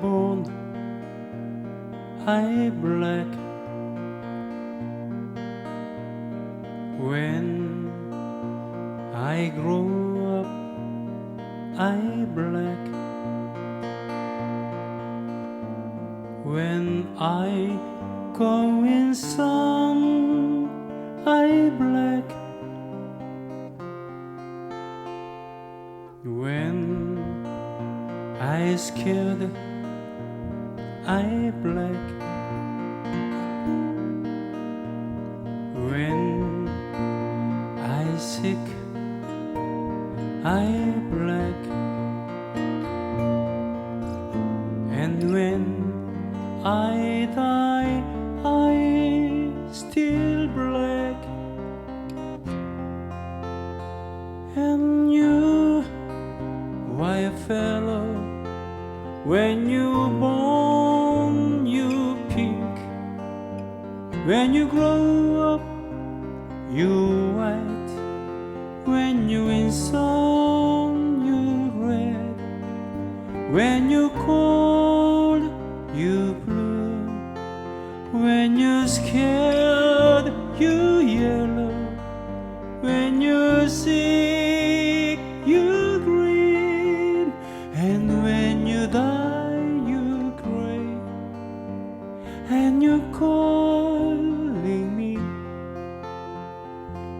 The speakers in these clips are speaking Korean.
born, I black. When I grow up, I black. When I go in sun, I black. When I scared, I black. When I sick, I black. And when I die, I still black. And you, white fellow, when you born, you pink. When you grow up, you white. When you in sun, you red. When you cold, you blue. When you're scared, you yellow. When you're sick, you green. And when you die, you gray. And you're calling me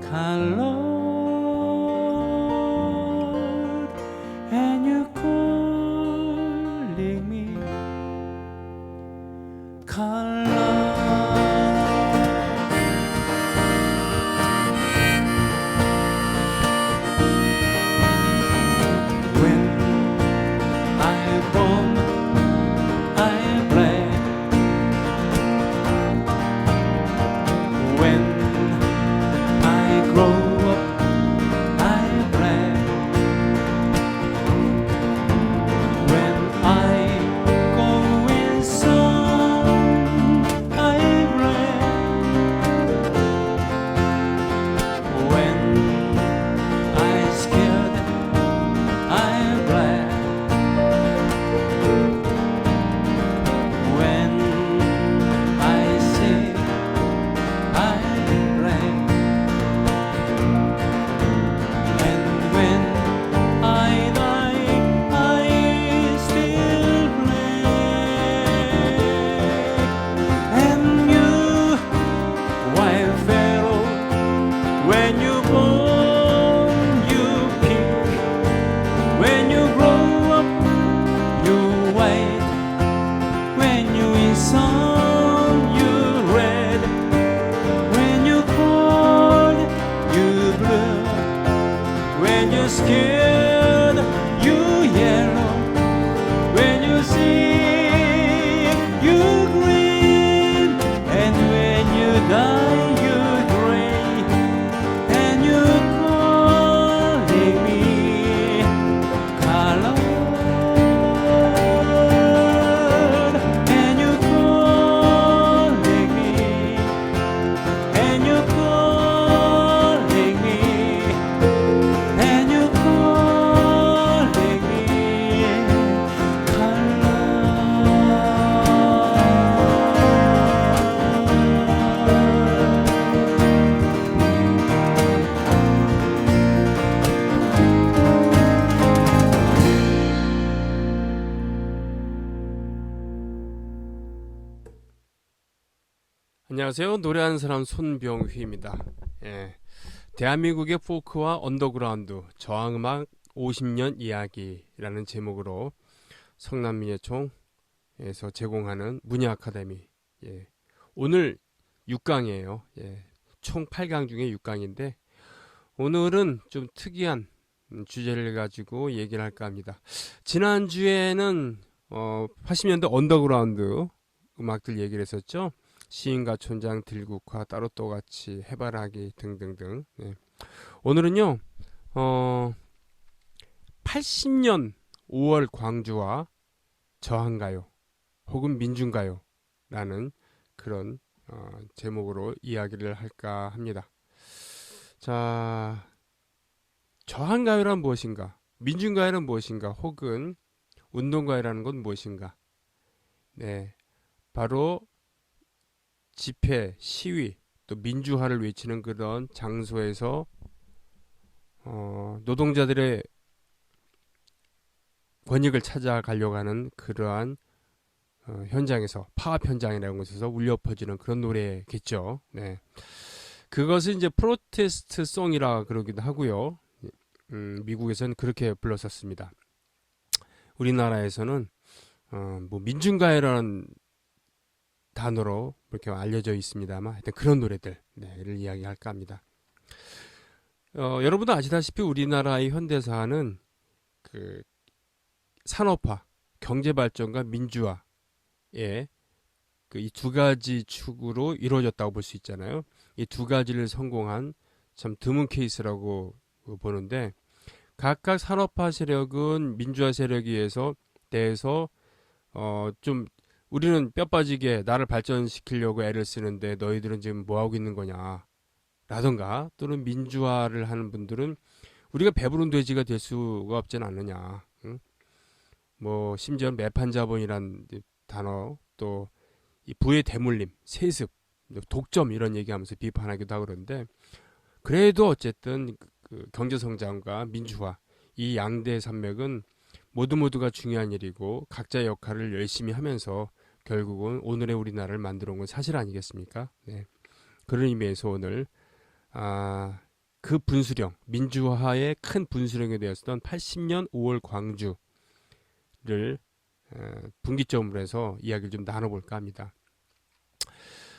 colored. And you're calling me colored. When I born, I black. When I grow up, I black. When I go in sun, I black. When I scared, I black. When I sick, I black. And when I die, I still black. And you, white fellow, when you born, you pink. When you grow up, you white. When you in sun, you red. When you cold, you blue. When you're scared, you yellow. When you sick, you green. And when you die, you gray. And you're calling me colored. And you're calling me. And you're calling me. And you're calling me colored. 안녕하세요. 노래하는 사람 손병휘입니다. 예, 대한민국의 포크와 언더그라운드 저항음악 50년 이야기라는 제목으로 성남민예총에서 제공하는 문예아카데미. 예, 오늘 6강이에요. 예, 총 8강 중에 6강인데 오늘은 좀 특이한 주제를 가지고 얘기를 할까 합니다. 지난주에는 80년대 언더그라운드 음악들 얘기를 했었죠. 시인과 촌장, 들국화, 따로 또같이, 해바라기 등등등. 네. 오늘은요 80년 5월 광주와 저항가요 혹은 민중가요라는 그런 제목으로 이야기를 할까 합니다. 자, 저항가요란 무엇인가, 민중가요란 무엇인가, 혹은 운동가요라는 건 무엇인가, 네, 바로 집회, 시위, 또 민주화를 외치는 그런 장소에서 노동자들의 권익을 찾아가려고 하는 그러한 현장에서 파업 현장이라는 곳에서 울려 퍼지는 그런 노래겠죠. 네. 그것은 이제 프로테스트 송이라 그러기도 하고요. 미국에서는 그렇게 불렀었습니다. 우리나라에서는 뭐 민중가요라는 단어로 이렇게 알려져 있습니다만 하여튼 그런 노래들을 이야기할까 합니다. 여러분도 아시다시피 우리나라의 현대사는 그 산업화, 경제발전과 민주화의 그 이 두 가지 축으로 이루어졌다고 볼 수 있잖아요. 이 두 가지를 성공한 참 드문 케이스라고 보는데 각각 산업화 세력은 민주화 세력에 대해서 좀 우리는 뼈 빠지게 나를 발전시키려고 애를 쓰는데 너희들은 지금 뭐 하고 있는 거냐 라던가 또는 민주화를 하는 분들은 우리가 배부른 돼지가 될 수가 없진 않느냐. 응? 뭐 심지어 매판자본이란 단어 또 이 부의 대물림, 세습, 독점 이런 얘기하면서 비판하기도 하고 그러는데 그래도 어쨌든 그 경제 성장과 민주화 이 양대 산맥은 모두가 중요한 일이고 각자의 역할을 열심히 하면서 결국은 오늘의 우리나라를 만들어 온 건 사실 아니겠습니까? 네. 그런 의미에서 오늘 그 분수령, 민주화의 큰 분수령에 되었던 80년 5월 광주를 분기점으로 해서 이야기를 좀 나눠볼까 합니다.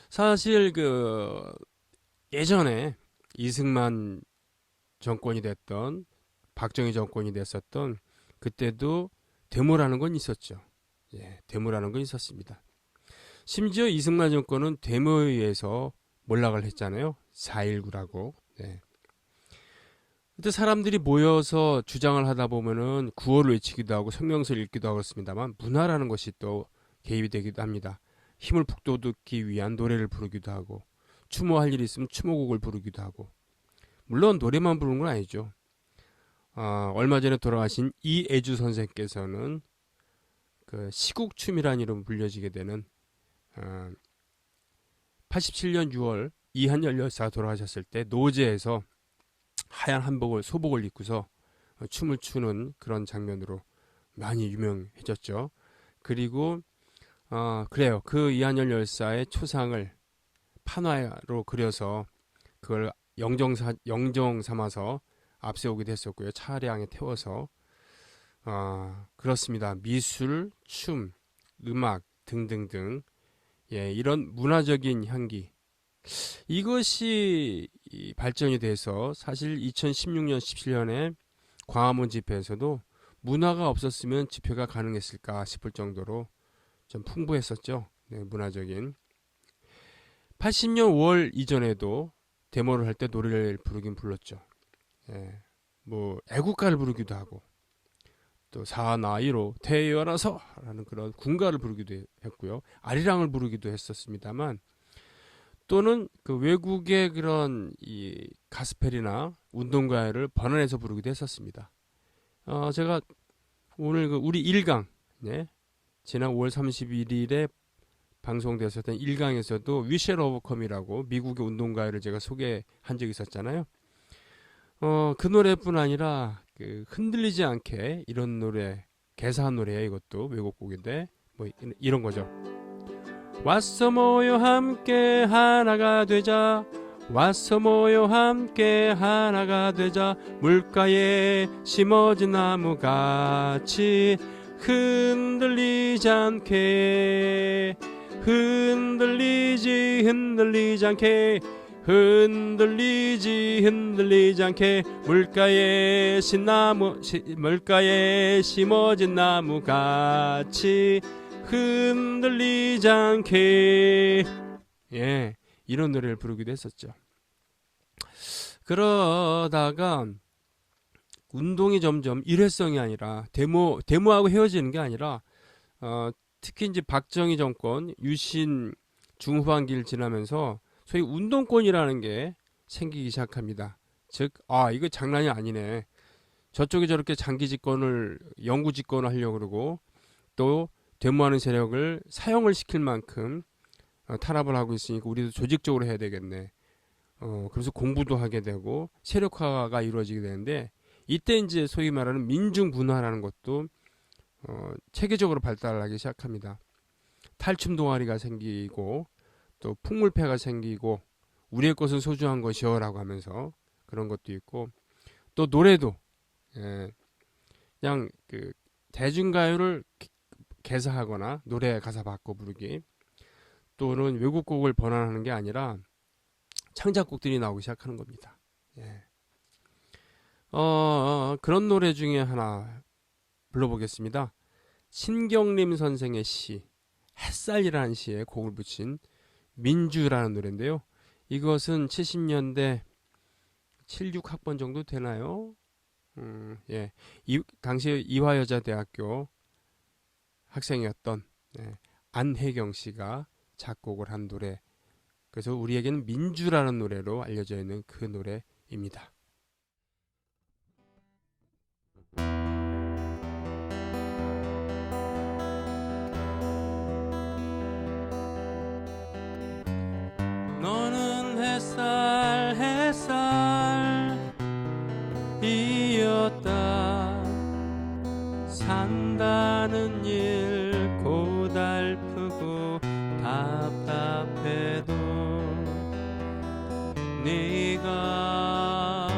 사실 그 예전에 이승만 정권이 됐던 박정희 정권이 됐었던 그때도 데모라는 건 있었죠. 예, 데모라는 건 있었습니다. 심지어 이승만 정권은 데모에 의해서 몰락을 했잖아요. 4.19라고. 네. 그때 사람들이 모여서 주장을 하다 보면은 구호를 외치기도 하고 성명서를 읽기도 하고 그렇습니다만 문화라는 것이 또 개입이 되기도 합니다. 힘을 북돋기 위한 노래를 부르기도 하고 추모할 일이 있으면 추모곡을 부르기도 하고 물론 노래만 부르는 건 아니죠. 얼마 전에 돌아가신 이애주 선생께서는 그 시국춤이라는 이름으로 불려지게 되는 87년 6월 이한열 열사가 돌아가셨을 때 노제에서 하얀 한복을 소복을 입고서 춤을 추는 그런 장면으로 많이 유명해졌죠. 그리고 그래요. 그 이한열 열사의 초상을 판화로 그려서 그걸 영정 삼아서 앞세우기도 했었고요. 차량에 태워서 그렇습니다. 미술, 춤, 음악 등등등 이런 문화적인 향기 이것이 발전이 돼서 사실 2016년 17년에 광화문 집회에서도 문화가 없었으면 집회가 가능했을까 싶을 정도로 좀 풍부했었죠. 네, 문화적인 80년 5월 이전에도 데모를 할 때 노래를 부르긴 불렀죠. 예, 뭐 애국가를 부르기도 하고 또 사나이로 태어나서 라는 그런 군가를 부르기도 했고요. 아리랑을 부르기도 했었습니다만 또는 그 외국의 그런 이 가스펠이나 운동가를 번안해서 부르기도 했었습니다. 제가 오늘 우리 1강 지난 5월 31일에 방송되었던 1강에서도 위쉘 오버컴이라고 미국의 운동가를 제가 소개한 적이 있었잖아요. 그 노래뿐 아니라 그 흔들리지 않게 이런 노래 개사한 노래예요. 이것도 외국곡인데 뭐 이런 거죠. 왔어 모여 함께 하나가 되자 왔어 모여 함께 하나가 되자 물가에 심어진 나무같이 흔들리지 않게 흔들리지 않게 흔들리지 않게 물가에 심어진 나무같이 흔들리지 않게 이런 노래를 부르기도 했었죠. 그러다가 운동이 점점 일회성이 아니라 데모하고 헤어지는 게 아니라 특히 이제 박정희 정권 유신 중후반기를 지나면서 소위 운동권이라는 게 생기기 시작합니다. 즉, 이거 장난이 아니네. 저쪽에 저렇게 장기 집권을 영구 집권을 하려고 그러고 또 데모하는 세력을 사형을 시킬 만큼 탄압을 하고 있으니까 우리도 조직적으로 해야 되겠네. 그래서 공부도 하게 되고 세력화가 이루어지게 되는데, 이때 이제 소위 말하는 민중 분화라는 것도 체계적으로 발달하기 시작합니다. 탈춤 동아리가 생기고 또 풍물패가 생기고 우리의 것은 소중한 것이여라고 하면서 그런 것도 있고, 또 노래도 그냥 그 대중가요를 개사하거나 노래 가사 바꿔 부르기, 또는 외국곡을 번안하는 게 아니라 창작곡들이 나오기 시작하는 겁니다. 예. 그런 노래 중에 하나 불러보겠습니다. 신경림 선생의 시 햇살이라는 시에 곡을 붙인 민주라는 노래인데요. 이것은 70년대 76학번 정도 되나요? 예. 당시 이화여자대학교 학생이었던 안혜경 씨가 작곡을 한 노래. 그래서 우리에게는 민주라는 노래로 알려져 있는 그 노래입니다. 너는 햇살 햇살이었다. 산다는 일 고달프고 답답해도 네가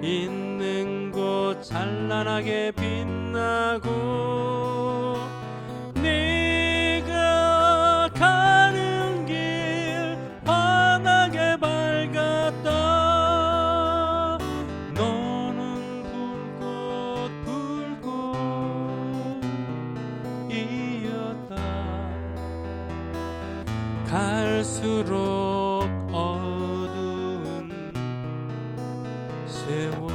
있는 곳 찬란하게 빛나고, 네가 가는 길 환하게 밝았다. 너는 불꽃이었다. 갈수록 어두운 세월,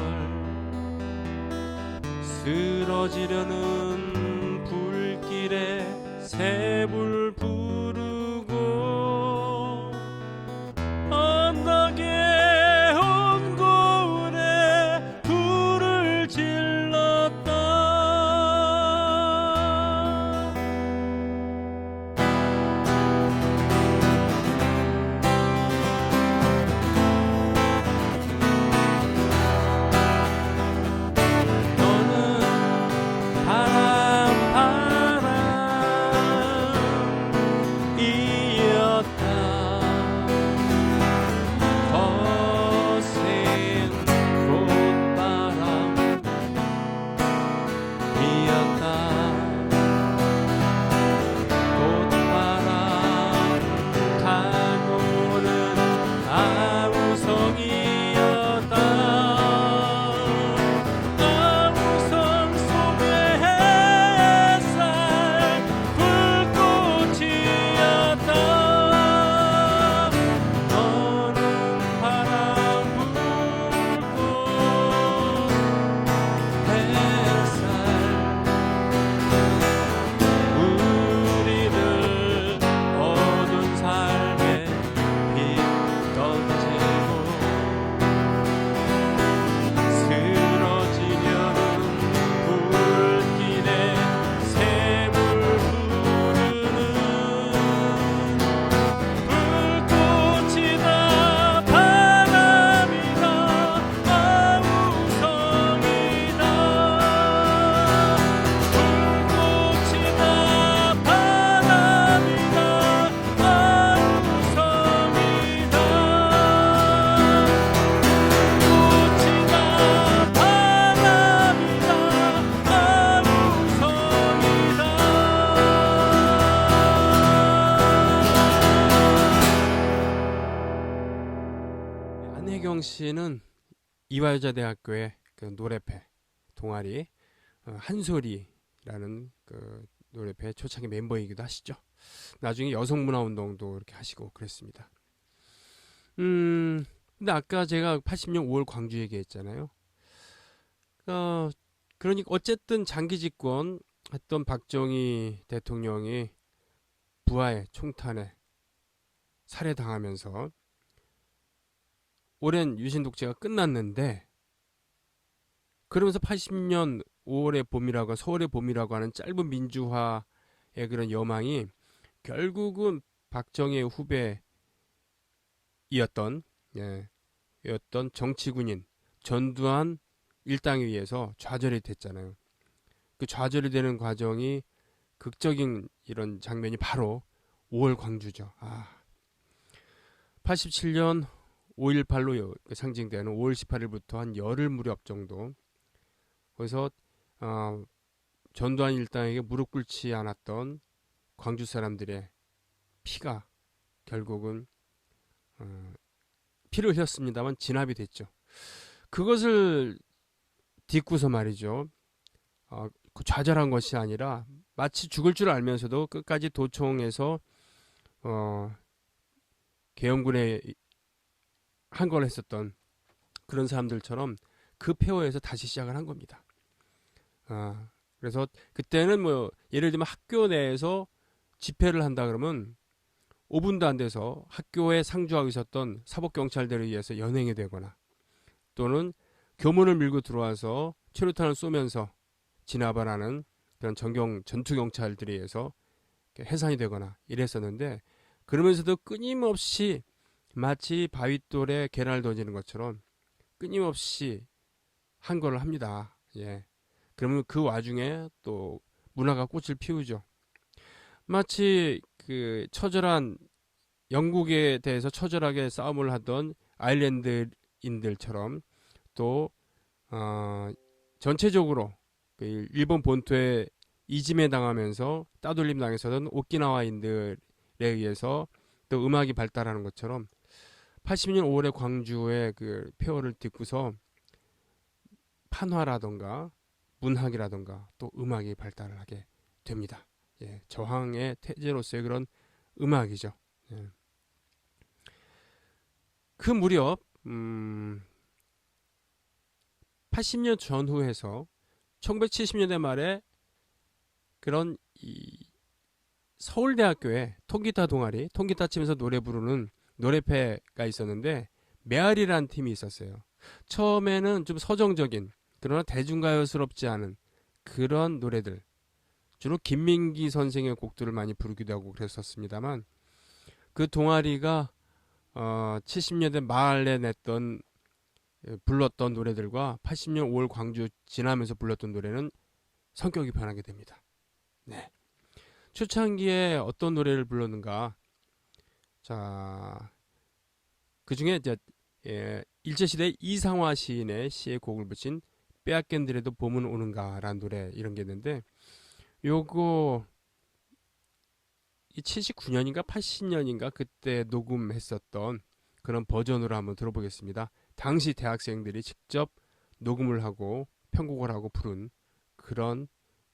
쓰러지려는 불길에 새불 부르고, 언덕에 온 고을에 불을 질렀다. 안혜경 씨는 이화여자대학교의 그 노래패 동아리 한소리라는 그 노래패 초창기 멤버이기도 하시죠. 나중에 여성문화운동도 이렇게 하시고 그랬습니다. 근데 아까 제가 80년 5월 광주 얘기했잖아요. 그러니까 어쨌든 장기 집권 했던 박정희 대통령이 부하의 총탄에 살해당하면서 오랜 유신 독재가 끝났는데, 그러면서 80년 5월의 봄이라고, 서울의 봄이라고 하는 짧은 민주화 그런 여망이 결국은 박정희의 후배이었던 였던 정치군인 전두환 일당에 의해서 좌절이 됐잖아요. 그 좌절이 되는 과정이 극적인 이런 장면이 바로 5월 광주죠. 87년 5.18로 상징되는 5월 18일부터 한 열흘 무렵 정도 거기서 전두환 일당에게 무릎 꿇지 않았던 광주 사람들의 피가 결국은 피를 흘렸습니다만 진압이 됐죠. 그것을 딛고서 말이죠. 좌절한 것이 아니라 마치 죽을 줄 알면서도 끝까지 도청해서 계엄군에 항거를 했었던 그런 사람들처럼 그 폐허에서 다시 시작을 한 겁니다. 그래서 그때는 뭐 예를 들면 학교 내에서 집회를 한다 그러면 5분도 안 돼서 학교에 상주하고 있었던 사법경찰들에 의해서 연행이 되거나 또는 교문을 밀고 들어와서 최루탄을 쏘면서 진압을 하는 그런 전투경찰들에 의해서 해산이 되거나 이랬었는데 그러면서도 끊임없이 마치 바윗돌에 계란을 던지는 것처럼 끊임없이 항거를 합니다. 그러면 그 와중에 또 문화가 꽃을 피우죠. 마치 그 처절한 영국에 대해서 처절하게 싸움을 하던 아일랜드인들처럼 또 전체적으로 그 일본 본토에 이짐에 당하면서 따돌림 당했었던 오키나와인들에 의해서 또 음악이 발달하는 것처럼 80년 5월에 광주의 그 폐허를 딛고서 판화라던가 문학이라던가 또 음악이 발달을 하게 됩니다. 저항의 태제로서의 그런 음악이죠. 그 무렵 80년 전후해서 1970년대 말에 그런 이 서울대학교에 통기타 동아리, 통기타 치면서 노래 부르는 노래패가 있었는데 메아리라는 팀이 있었어요. 처음에는 좀 서정적인 그러나 대중가요스럽지 않은 그런 노래들 주로 김민기 선생의 곡들을 많이 부르기도 하고 그랬었습니다만 그 동아리가 70년대 말에 불렀던 노래들과 80년 5월 광주 지나면서 불렀던 노래는 성격이 변하게 됩니다. 초창기에 어떤 노래를 불렀는가? 자, 그 중에 일제시대 이상화 시인의 시에 곡을 붙인 빼앗긴들에도 봄은 오는가라는 노래 이런 게 있는데 요거 79년인가 80년인가 그때 녹음했었던 그런 버전으로 한번 들어보겠습니다. 당시 대학생들이 직접 녹음을 하고 편곡을 하고 부른 그런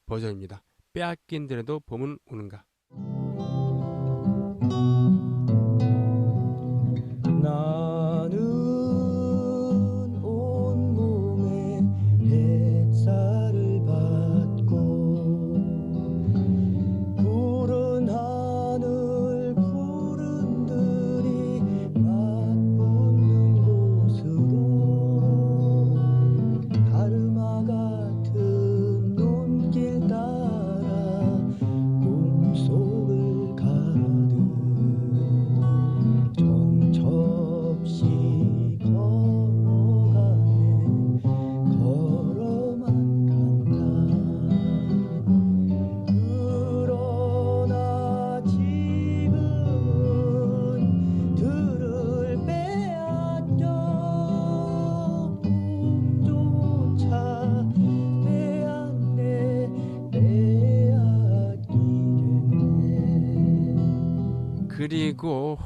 버전입니다. 빼앗긴들에도 봄은 오는가. 나는 온몸에 햇살을 받고 푸른 하늘 푸른 들이 맞붙는 곳으로 다르마 같은 눈길 따라 꿈속을 가듯 정처없이 걸어가네 걸어만 간다. 그러나 지금은 들을 빼앗겨 꿈조차 빼앗네 빼앗기겠네. 그리고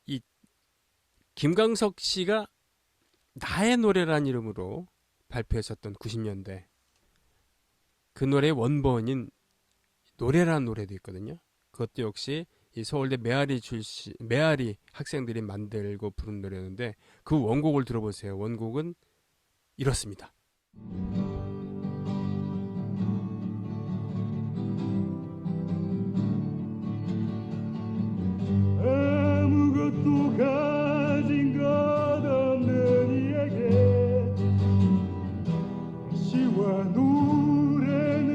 이 김광석 씨가 나의 노래란 이름으로 발표했었던 90년대 그 노래의 원본인 노래란 노래도 있거든요. 그것도 역시 이 서울대 메아리 학생들이 만들고 부른 노래였는데 그 원곡을 들어보세요. 원곡은 이렇습니다. 아무것도 가진 것 없는 이에게 시와 노래는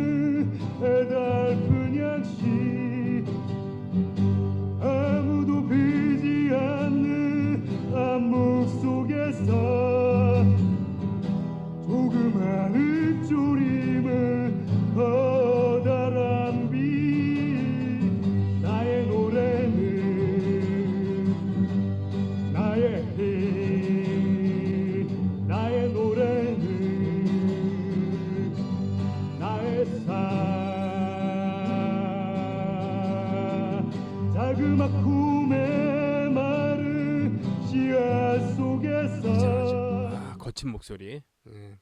나그마쿰의 마르 씨앗 속에서 아, 거친 목소리. 예.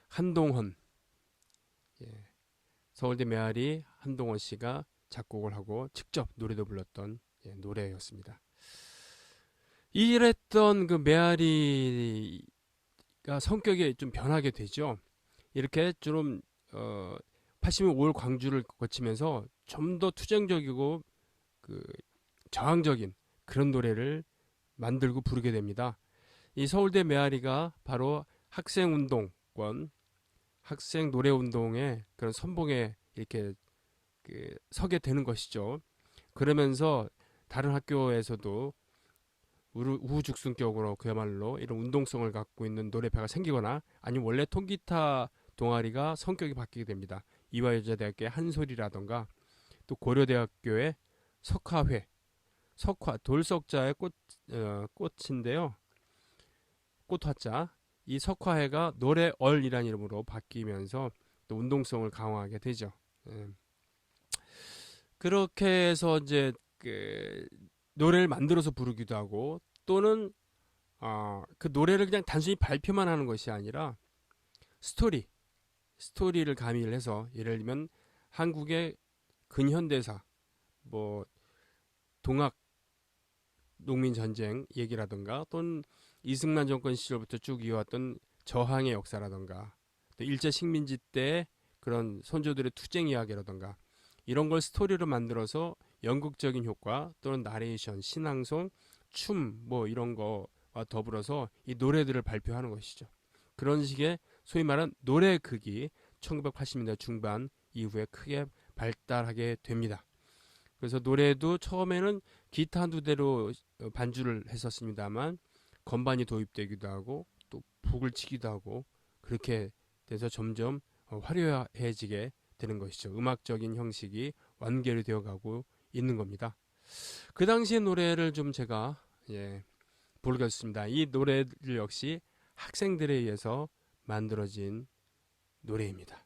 한동헌, 예. 서울대 메아리 한동헌 씨가 작곡을 하고 직접 노래도 불렀던 예, 노래였습니다. 이랬던 그 메아리가 성격이 좀 변하게 되죠. 이렇게 좀 85월 광주를 거치면서 좀 더 투쟁적이고 그 저항적인 그런 노래를 만들고 부르게 됩니다. 이 서울대 메아리가 바로 학생운동권, 학생 노래운동의 그런 선봉에 이렇게 서게 되는 것이죠. 그러면서 다른 학교에서도 우후죽순격으로 그야말로 이런 운동성을 갖고 있는 노래파가 생기거나 아니면 원래 통기타 동아리가 성격이 바뀌게 됩니다. 이화여자대학교의 한솔이라던가 또 고려대학교의 석화회, 석화 돌석자의 꽃인데요. 꽃화자. 이 석화회가 노래얼이라는 이름으로 바뀌면서 또 운동성을 강화하게 되죠. 그렇게 해서 이제 노래를 만들어서 부르기도 하고 또는 그 노래를 그냥 단순히 발표만 하는 것이 아니라 스토리를 가미를 해서 예를 들면 한국의 근현대사 뭐 동학 농민전쟁 얘기라든가 또는 이승만 정권 시절부터 쭉 이어왔던 저항의 역사라든가 또 일제 식민지 때 그런 선조들의 투쟁 이야기라든가 이런 걸 스토리로 만들어서 연극적인 효과 또는 나레이션, 신앙송, 춤 뭐 이런 거와 더불어서 이 노래들을 발표하는 것이죠. 그런 식의 소위 말하는 노래 극이 1980년대 중반 이후에 크게 발달하게 됩니다. 그래서 노래도 처음에는 기타 한두 대로 반주를 했었습니다만 건반이 도입되기도 하고 또 북을 치기도 하고 그렇게 돼서 점점 화려해지게 되는 것이죠. 음악적인 형식이 완결이 되어가고 있는 겁니다. 그 당시의 노래를 좀 제가 부르겠습니다. 이 노래들 역시 학생들에 의해서 만들어진 노래입니다.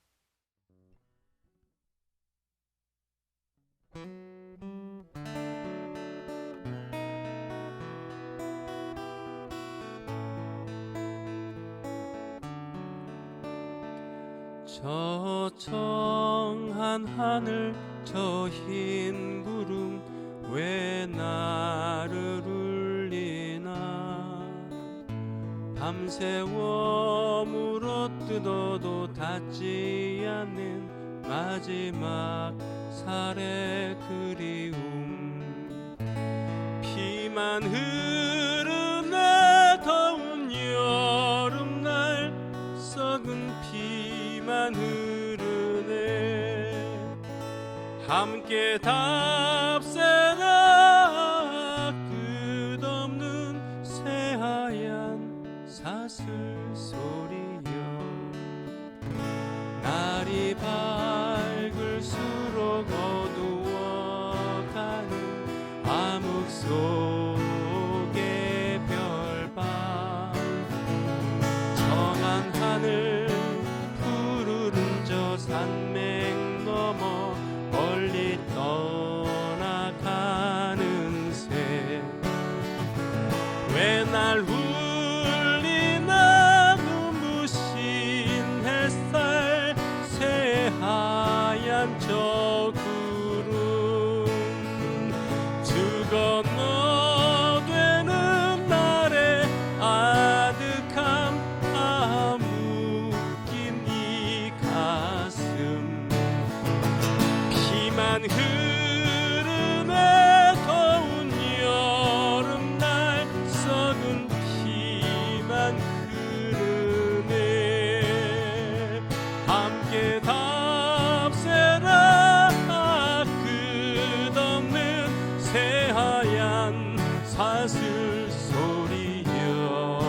저 청한 하늘 저 흰 구름 왜 나를 울리나 밤새워 물어뜯어도 닿지 않는 마지막 살의 그리움 피만 흐르네 더운 여름날 썩은 피만 흐르네 함께 답세라 끝없는 새하얀 사슬 소리여 날이 밝을수록 어두워가는 암흑 속의 별밤 정한 하늘 푸르른 저 산맥 넘어 멀리 떠나가는 새 왜 날 울리나 눈부신 햇살 새하얀 저 구름 두 건너 되는 날의 아득함 아무긴 이 가슴 피만 흐르네 더운 여름날 썩은 피만 흐르네 함께 답세라 끝없는 새하얀 사슬 소리여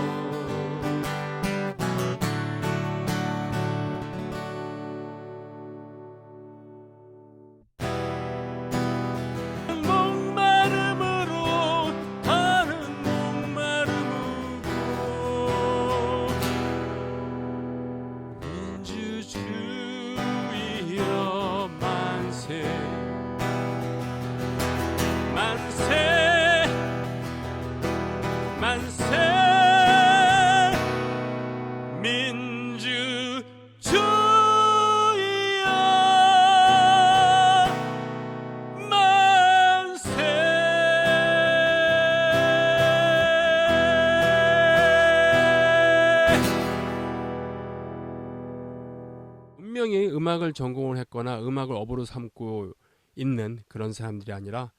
분명히 음악을 전공을 했거나 음악을 업으로 삼고 있는 그런 사람들이 아니라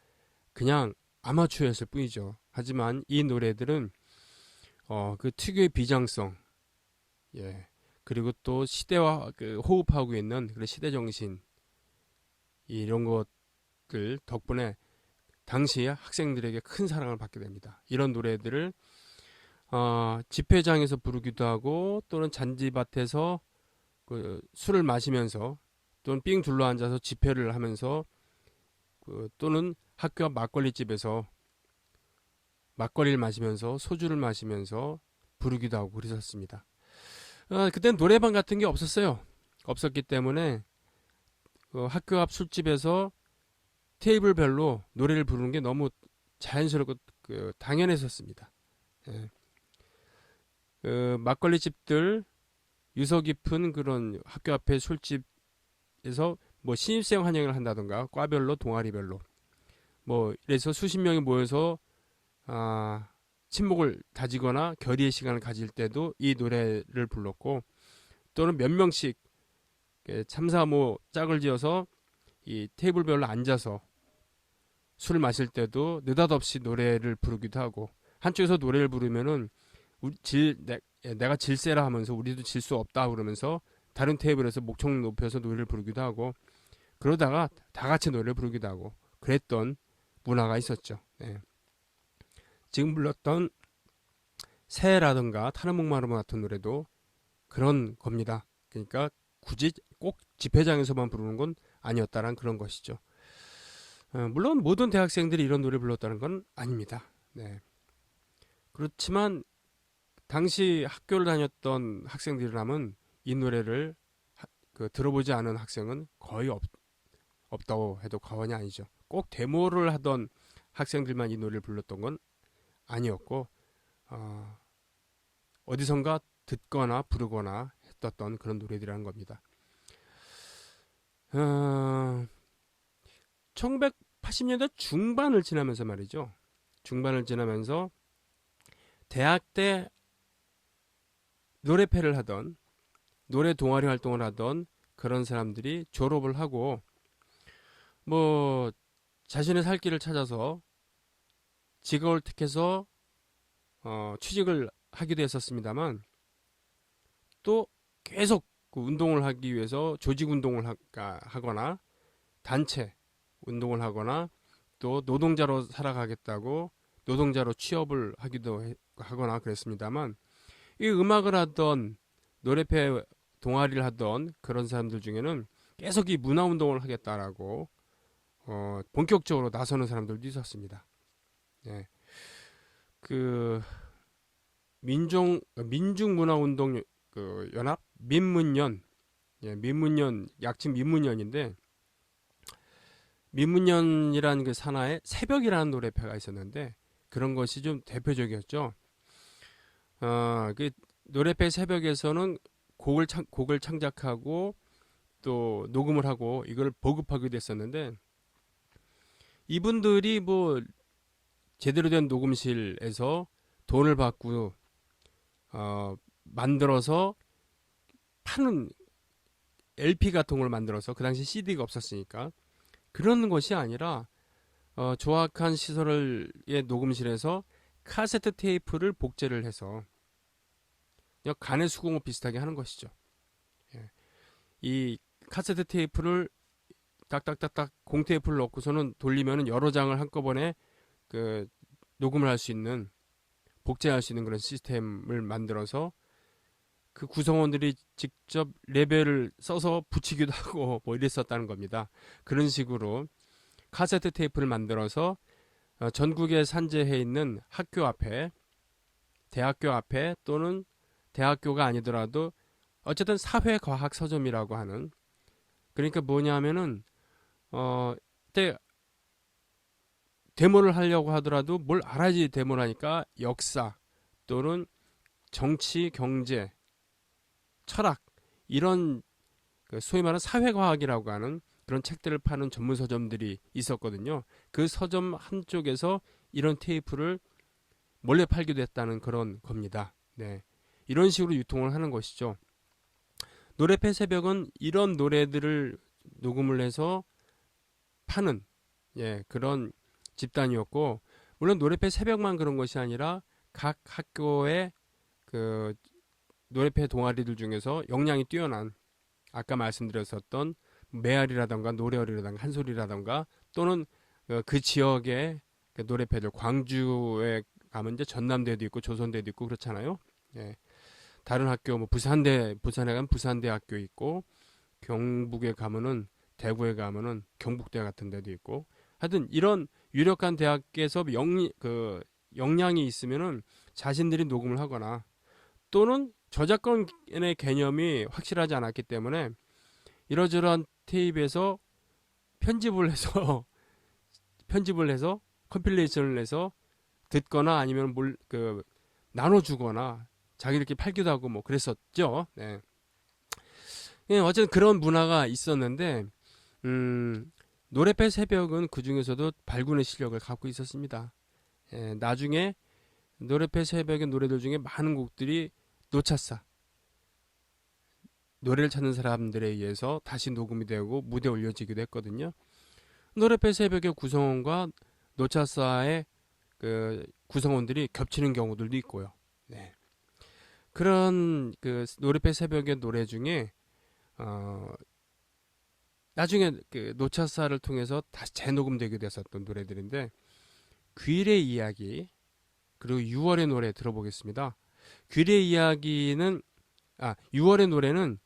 그냥 아마추어였을 뿐이죠. 하지만 이 노래들은 그 특유의 비장성, 예, 그리고 또 시대와 그 호흡하고 있는 그런 시대 정신, 이런 것들 덕분에 당시 학생들에게 큰 사랑을 받게 됩니다. 이런 노래들을 집회장에서 부르기도 하고 또는 잔디밭에서 그 술을 마시면서 또는 삥 둘러 앉아서 집회를 하면서 또는 학교 앞 막걸리집에서 막걸리를 마시면서 소주를 마시면서 부르기도 하고 그랬었습니다. 그때는 노래방 같은 게 없었어요. 없었기 때문에 학교 앞 술집에서 테이블별로 노래를 부르는 게 너무 자연스럽고 당연했었습니다. 예. 막걸리 집들, 유서 깊은 그런 학교 앞에 술집에서 뭐 신입생 환영을 한다던가 과별로 동아리별로 뭐 이래서 수십 명이 모여서 친목을 다지거나 결의의 시간을 가질 때도 이 노래를 불렀고, 또는 몇 명씩 참사모 짝을 지어서 이 테이블별로 앉아서 술을 마실 때도 느닷없이 노래를 부르기도 하고, 한쪽에서 노래를 부르면은 내가 질세라 하면서 우리도 질 수 없다 그러면서 다른 테이블에서 목청 높여서 노래를 부르기도 하고, 그러다가 다 같이 노래를 부르기도 하고 그랬던 문화가 있었죠. 네. 지금 불렀던 새라든가 타는 목마름 같은 노래도 그런 겁니다. 그러니까 굳이 꼭 집회장에서만 부르는 건 아니었다는 그런 것이죠. 물론 모든 대학생들이 이런 노래 불렀다는 건 아닙니다. 네. 그렇지만 당시 학교를 다녔던 학생들이라면 이 노래를 들어보지 않은 학생은 거의 없다고 해도 과언이 아니죠. 꼭 데모를 하던 학생들만 이 노래를 불렀던 건 아니었고, 어디선가 듣거나 부르거나 했었던 그런 노래들이라는 겁니다. 1980년대 중반을 지나면서 말이죠. 중반을 지나면서 대학 때 노래패를 하던, 노래 동아리 활동을 하던 그런 사람들이 졸업을 하고 뭐 자신의 살 길을 찾아서 직업을 택해서 취직을 하기도 했었습니다만, 또 계속 그 운동을 하기 위해서 조직 운동을 하거나 단체 운동을 하거나 또 노동자로 살아가겠다고 노동자로 취업을 하기도 하거나 그랬습니다만, 이 음악을 하던 노래패 동아리를 하던 그런 사람들 중에는 계속 이 문화운동을 하겠다라고 본격적으로 나서는 사람들도 있었습니다. 예. 그 민중문화운동 연합 민문연, 예, 민문연 약칭 민문연인데, 민문연이라는 그 산하에 새벽이라는 노래패가 있었는데 그런 것이 좀 대표적이었죠. 그 노래패 새벽에서는 곡을 창작하고 또 녹음을 하고 이걸 보급하기도 했었는데, 이분들이 뭐 제대로 된 녹음실에서 돈을 받고 만들어서 파는 LP 같은 걸 만들어서, 그 당시 CD가 없었으니까 그런 것이 아니라 조악한 시설의 녹음실에서 카세트 테이프를 복제를 해서 그냥 간의 수공업 비슷하게 하는 것이죠. 예. 이 카세트 테이프를 딱딱딱딱 공테이프를 넣고서는 돌리면은 여러 장을 한꺼번에 그 녹음을 할 수 있는, 복제할 수 있는 그런 시스템을 만들어서 그 구성원들이 직접 레벨을 써서 붙이기도 하고 뭐 이랬었다는 겁니다. 그런 식으로 카세트 테이프를 만들어서 전국에 산재해 있는 학교 앞에, 대학교 앞에, 또는 대학교가 아니더라도 어쨌든 사회과학 서점이라고 하는, 그러니까 뭐냐면은 그때 데모를 하려고 하더라도 뭘 알아야지 데모를 하니까 역사 또는 정치, 경제, 철학, 이런 소위 말하는 사회과학이라고 하는 그런 책들을 파는 전문 서점들이 있었거든요. 그 서점 한쪽에서 이런 테이프를 몰래 팔기도 했다는 그런 겁니다. 네. 이런 식으로 유통을 하는 것이죠. 노래패 새벽은 이런 노래들을 녹음을 해서 파는 그런 집단이었고, 물론 노래패 새벽만 그런 것이 아니라 각 학교의 그 노래패 동아리들 중에서 역량이 뛰어난, 아까 말씀드렸었던 메아리라던가 노래어리라던가 한소리라던가, 또는 그 지역의 그 노래패들, 광주에 가면 이제 전남대도 있고 조선대도 있고 그렇잖아요. 다른 학교 뭐 부산에 가면 부산대학교 있고, 경북에 가면은, 대구에 가면은 경북대 같은 데도 있고, 하여튼 이런 유력한 대학에서 역량이 있으면은 자신들이 녹음을 하거나, 또는 저작권의 개념이 확실하지 않았기 때문에 이러저러한 테이프에서 편집을 해서 컴필레이션을 해서 듣거나, 아니면 나눠주거나 자기들끼리 팔기도 하고 뭐 그랬었죠. 어쨌든 그런 문화가 있었는데, 노래패 새벽은 그 중에서도 발군의 실력을 갖고 있었습니다. 나중에 노래패 새벽의 노래들 중에 많은 곡들이 노차사, 노래를 찾는 사람들에 의해서 다시 녹음이 되고 무대에 올려지기도 했거든요. 노래패 새벽의 구성원과 노차사의 그 구성원들이 겹치는 경우들도 있고요. 그런 그 노래패 새벽의 노래 중에 나중에 그 노차사를 통해서 다시 재녹음되게 됐었던 노래들인데, 귀의 이야기, 그리고 6월의 노래 들어보겠습니다. 귀의 이야기는 6월의 노래는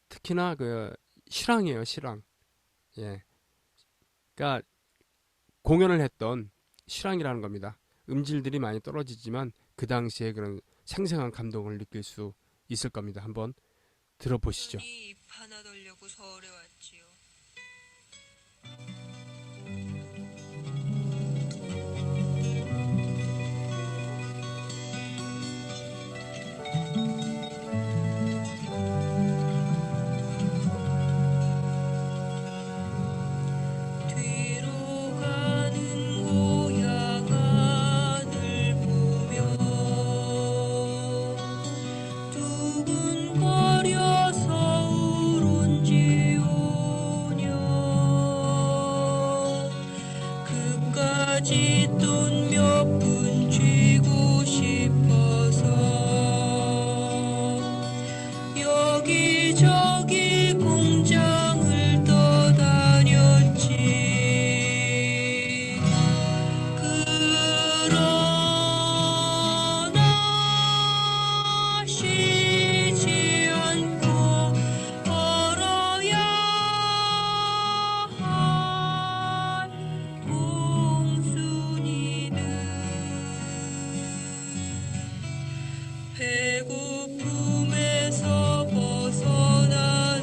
특히나 그 실황이에요. 실황. 그러니까 공연을 했던 실황이라는 겁니다. 음질들이 많이 떨어지지만 그 당시에 그런 생생한 감동을 느낄 수 있을 겁니다. 한번 들어보시죠. 입 하나 돌려고 서울에 왔지요. 뒤로 가는 고향 하늘 보며 두근거려서 울은지 오냐. 그까지 돈 몇 푼 쥐고 싶어서 여기저기 공장을 떠다녔지. 그러나 쉬지 않고 걸어야 할 공순이는 배고픔에서 벗어나는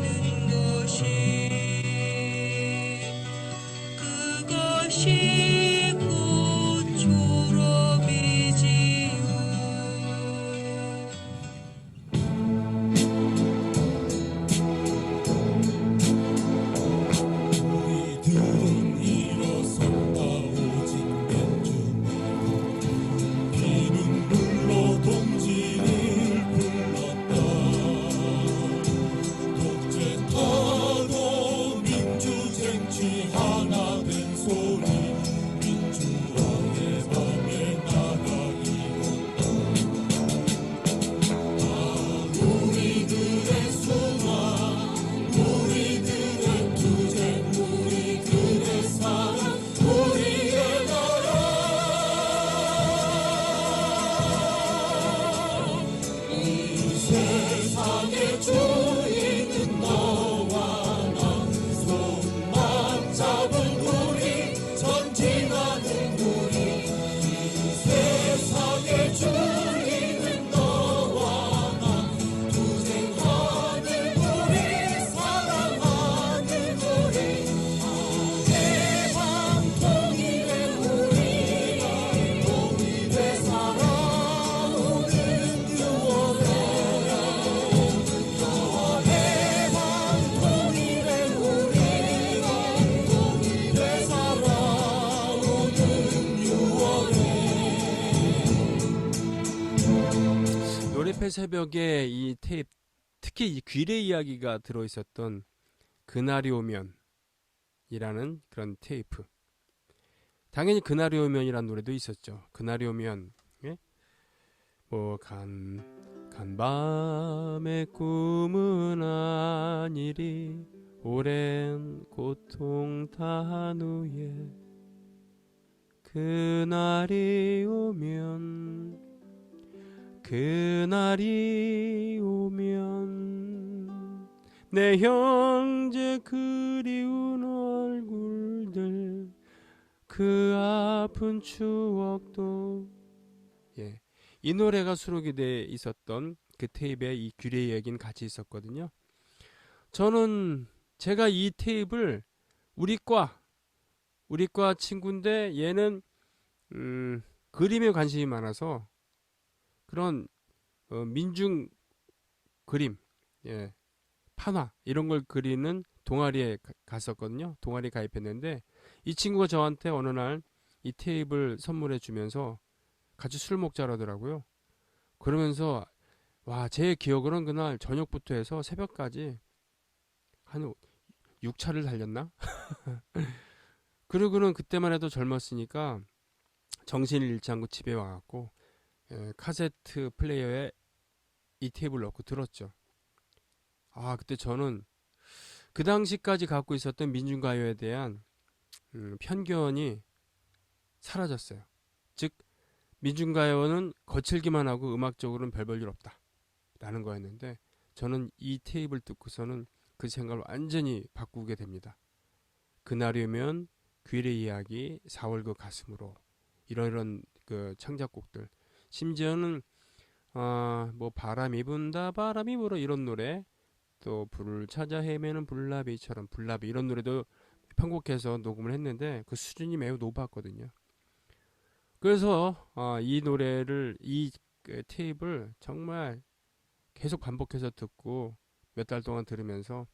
그것이 곧 졸업이지요. 우리들은 일어섰다 오직 맨주면 이 눈물로 동지를 불렀다. 독재타도 민주쟁취 하나 된 소리, 민주화의 밤에 나가 이뤘다. 우리들의 수만, 우리들의 투쟁, 우리들의 사랑, 우리의 나라. 이 세상의 주인은 너와 나, 손만 잡은 우리, 전진하는 우리. 이 세상의 주인은 너와 나, 투쟁하는 우리, 사랑하는 우리. 해방 통일의 우리가 통일에 살아오는 6월에. 해방 통일의 우리가 통일에 살아오는 6월에. 노래패 새벽의 이 테이프 특히 이 귀래 이야기가 들어있었던 그날이 오면이라는 그런 테이프. 당연히 그날이 오면이라는 노래도 있었죠. 그날이 오면, 예? 뭐 간밤의 꿈은 아니리 오랜 고통 다한 후에 그날이 오면 내 형제 그리운 얼굴들 그 아픈 추억도 예. 이 노래가 수록이 돼 있었던 그 테이프에 이 귀래 이야기는 같이 있었거든요. 저는 제가 이 테이프를 우리 과 친구인데 얘는 그림에 관심이 많아서 그런 민중 그림, 예, 판화 이런 걸 그리는 동아리에 갔었거든요. 동아리 가입했는데 이 친구가 저한테 어느 날 이 테이프를 선물해 주면서 같이 술 먹자고 하더라고요. 그러면서 와, 제 기억으로는 그날 저녁부터 해서 새벽까지 한 6차를 달렸나? 그리고는 그때만 해도 젊었으니까 정신을 잃지 않고 집에 와갖고 카세트 플레이어에 이 테이프를 넣고 들었죠. 아, 그때 저는 그 당시까지 갖고 있었던 민중가요에 대한 편견이 사라졌어요. 즉 민중가요는 거칠기만 하고 음악적으로는 별 볼 일 없다 라는 거였는데 저는 이 테이프를 듣고서는 그 생각을 완전히 바꾸게 됩니다. 그날이면 귀래 이야기 4월 그 가슴으로 이런 그 창작곡들, 심지어는 뭐 바람이 분다 바람이 불어 이런 노래, 또 불을 찾아 헤매는 불나비처럼 불나비 이런 노래도 편곡해서 녹음을 했는데 그 수준이 매우 높았거든요. 그래서 이 노래를 이 테이프를 정말 계속 반복해서 듣고 몇 달 동안 들으면서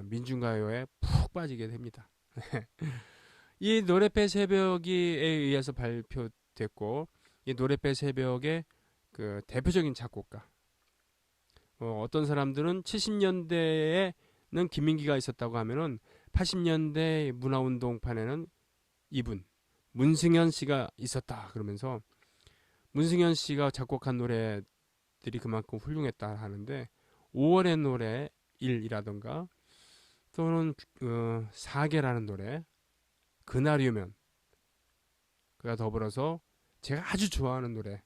민중가요에 푹 빠지게 됩니다. 이 노래배 새벽에 의해서 발표됐고 이 노래배 새벽의 그 대표적인 작곡가, 어떤 사람들은 70년대에는 김민기가 있었다고 하면은 80년대 문화운동판에는 이분 문승현 씨가 있었다 그러면서 문승현 씨가 작곡한 노래들이 그만큼 훌륭했다 하는데 5월의 노래 1이라던가 또는 사계라는 노래, 그날이 오면, 그가 더불어서 제가 아주 좋아하는 노래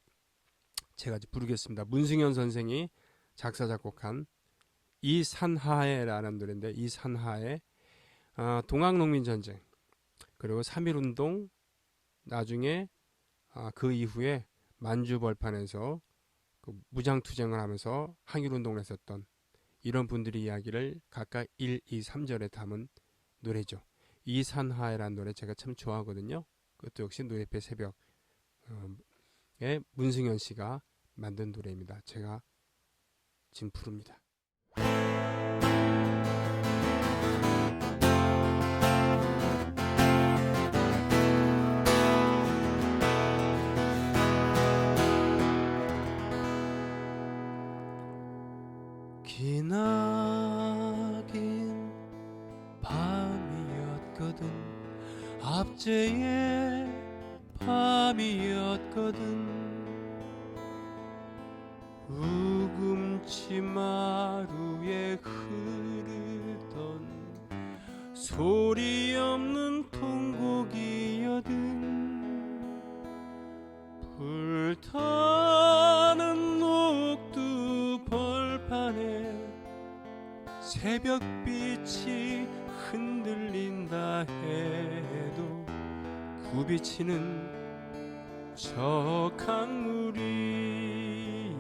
제가 부르겠습니다. 문승현 선생이 작사 작곡한 이 산하에라는 노래인데 이 산하에 동학농민전쟁 그리고 3.1운동 나중에 그 이후에 만주벌판에서 그 무장투쟁을 하면서 항일운동을 했었던 이런 분들의 이야기를 각각 1, 2, 3절에 담은 노래죠. 이 산하에라는 노래 제가 참 좋아하거든요. 그것도 역시 노래배 새벽에 문승현 씨가 만든 노래입니다. 제가 지금 부릅니다. 기나긴 밤이었거든 압제의 밤이었거든 우금치 마루에 흐르던 소리 없는 통곡이여든 불타는 녹두 벌판에 새벽빛이 흔들린다 해도 굽이치는 저 강물 위에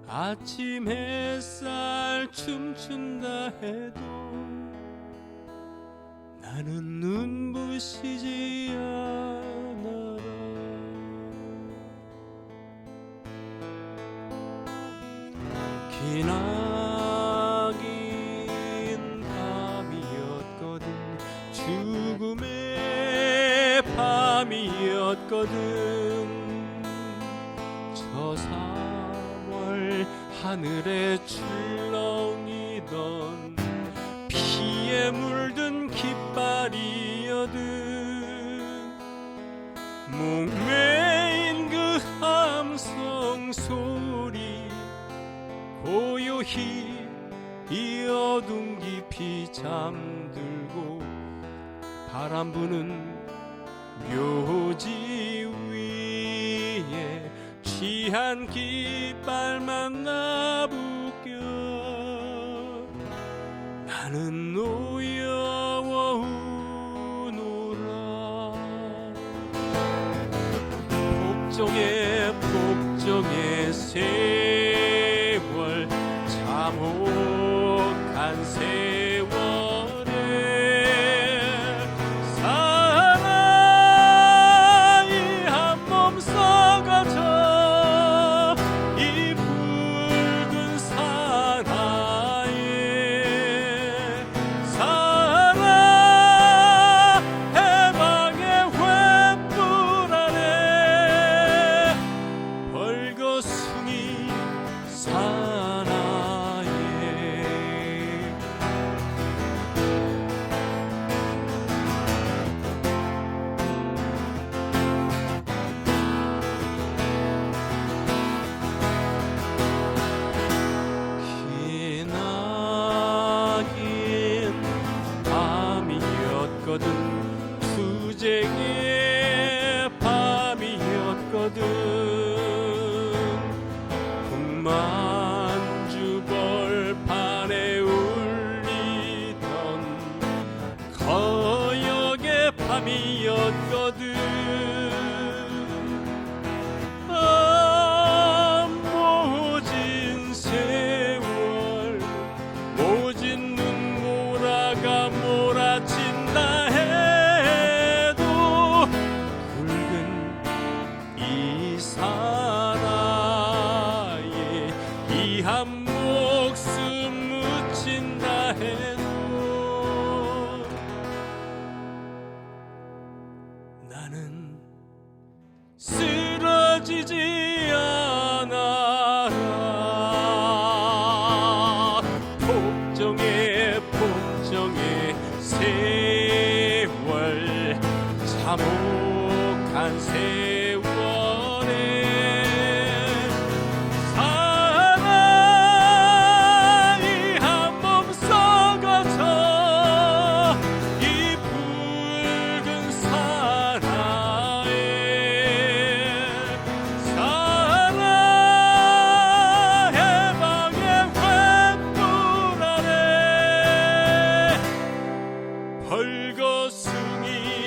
아침 햇살 춤춘다 해도 나는 눈부시지 않아라. 기나긴 밤이었거든 죽음의 밤이었거든 저 3월 하늘에 잠들고 바람 부는 묘지 위에 취한 깃발만 나부껴 나는 노여워 우노라. 복종의 세월 참혹한 세월에 사나이 한 몸 썩어져 이 붉은 사나이에 살아 해방의 횃불 아래 벌거숭이 사나이. 기나긴 밤이었거든 투쟁의 밤이었거든 북만주 벌판에 울리던 거역의 밤이었거든. 모진 세월 모진 눈보라가 몰아친다 해도 붉은 이 사나이에 이 한 목숨 묻힌다 해도 나는 쓰러지지 않아. 복종의 세월 참혹한 세월에 사나이 한 몸 썩어져 이 붉은 사나이에 살아 해방의 횃불 아래 벌거숭이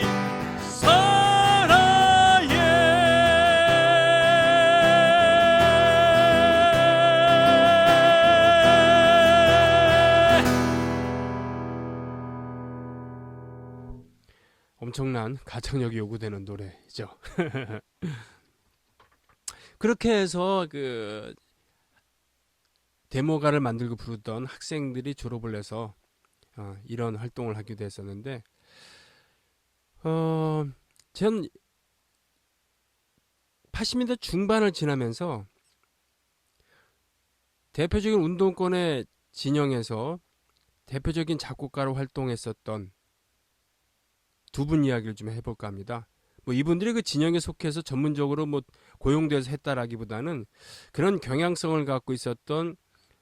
엄청난 가창력이 요구되는 노래죠. 그렇게 해서 그 데모가를 만들고 부르던 학생들이 졸업을 해서 이런 활동을 하게 됐었는데, 전 80년대 중반을 지나면서 대표적인 운동권의 진영에서 대표적인 작곡가로 활동했었던 두 분 이야기를 좀 해볼까 합니다. 뭐 이분들이 그 진영에 속해서 전문적으로 뭐 고용돼서 했다라기보다는 그런 경향성을 갖고 있었던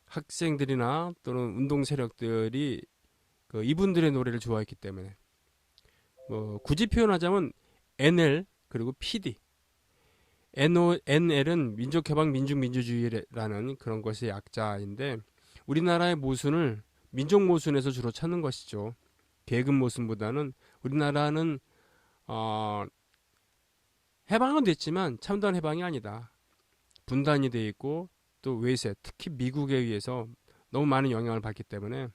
학생들이나 또는 운동 세력들이 그 이분들의 노래를 좋아했기 때문에, 뭐 굳이 표현하자면 NL 그리고 PD. NL은 민족해방 민중민주주의라는 그런 것의 약자인데, 우리나라의 모순을 민족 모순에서 주로 찾는 것이죠. 계급 모순보다는 우리나라는 해방은 됐지만 참다운 해방이 아니다. 분단이 돼 있고 또 외세, 특히 미국에 의해서 너무 많은 영향을 받기 때문에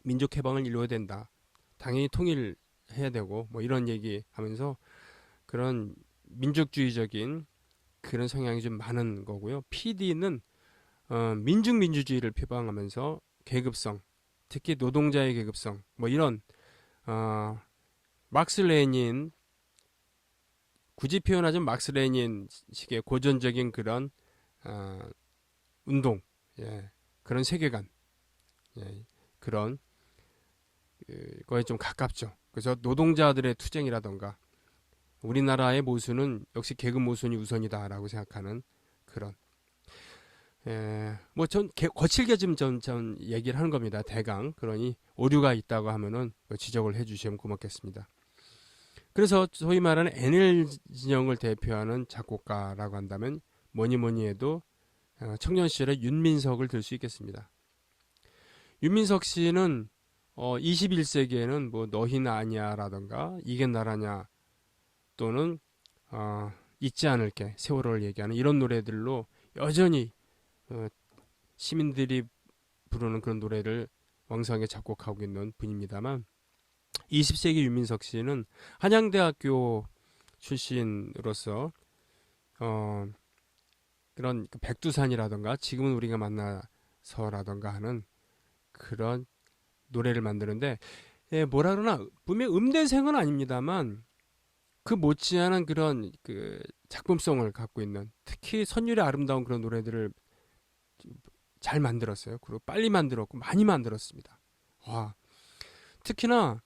민족 해방을 이루어야 된다. 당연히 통일해야 되고 뭐 이런 얘기하면서 그런 민족주의적인 그런 성향이 좀 많은 거고요. PD는 민중민주주의를 표방하면서 계급성, 특히 노동자의 계급성, 뭐 이런 막스 레닌, 굳이 표현하자면 막스 레닌 식의 고전적인 그런 운동, 그런 세계관, 그런 거에 좀 가깝죠. 그래서 노동자들의 투쟁이라던가 우리나라의 모순은 역시 계급 모순이 우선이다라고 생각하는 그런 전 거칠게 전 얘기를 하는 겁니다. 대강. 그러니 오류가 있다고 하면은 지적을 해주시면 고맙겠습니다. 그래서 소위 말하는 NL 진영을 대표하는 작곡가라고 한다면 뭐니 해도 청년 시절의 윤민석을 들 수 있겠습니다. 윤민석 씨는 21세기에는 뭐 너희는 아니야라던가 이게 나라냐 또는 잊지 않을게 세월호를 얘기하는 이런 노래들로 여전히 시민들이 부르는 그런 노래를 왕성하게 작곡하고 있는 분입니다만 20세기 윤민석 씨는 한양대학교 출신으로서 그런 백두산이라던가 지금은 우리가 만나서라던가 하는 그런 노래를 만드는데 뭐라 그러나 분명 음대생은 아닙니다만 그 못지않은 그런 그 작품성을 갖고 있는 특히 선율의 아름다운 그런 노래들을 잘 만들었어요. 그리고 빨리 만들었고 많이 만들었습니다. 와, 특히나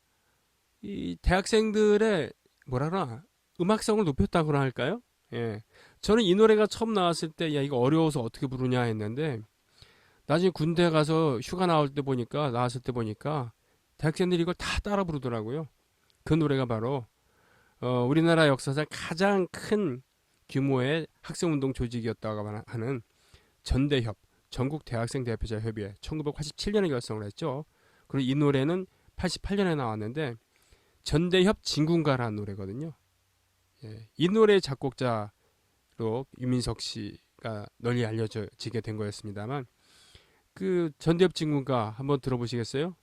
이 대학생들의 뭐라 그러나 음악성을 높였다고 할까요? 예, 저는 이 노래가 처음 나왔을 때 야 이거 어려워서 어떻게 부르냐 했는데 나중에 군대 가서 휴가 나왔을 때 보니까 대학생들이 이걸 다 따라 부르더라고요. 그 노래가 바로 우리나라 역사상 가장 큰 규모의 학생운동 조직이었다고 하는 전대협 전국 대학생 대표자 협의회 1987년에 결성을 했죠. 그리고 이 노래는 88년에 나왔는데 전대협 진군가라는 노래거든요. 예, 이 노래의 작곡자로 유민석 씨가 널리 알려지게 된 거였습니다만 그 전대협 진군가 한번 들어보시겠어요?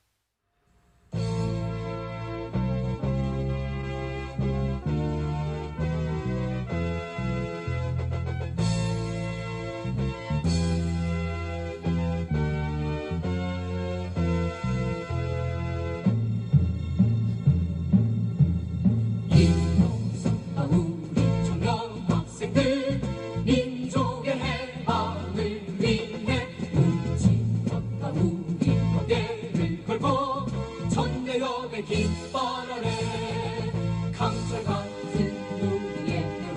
일어서라 우리 청년 학생들 민족의 해방을 위해 움직였다 우리 어깨를 걸고 전대협의 깃발 아래 강철 같은 우리의 대로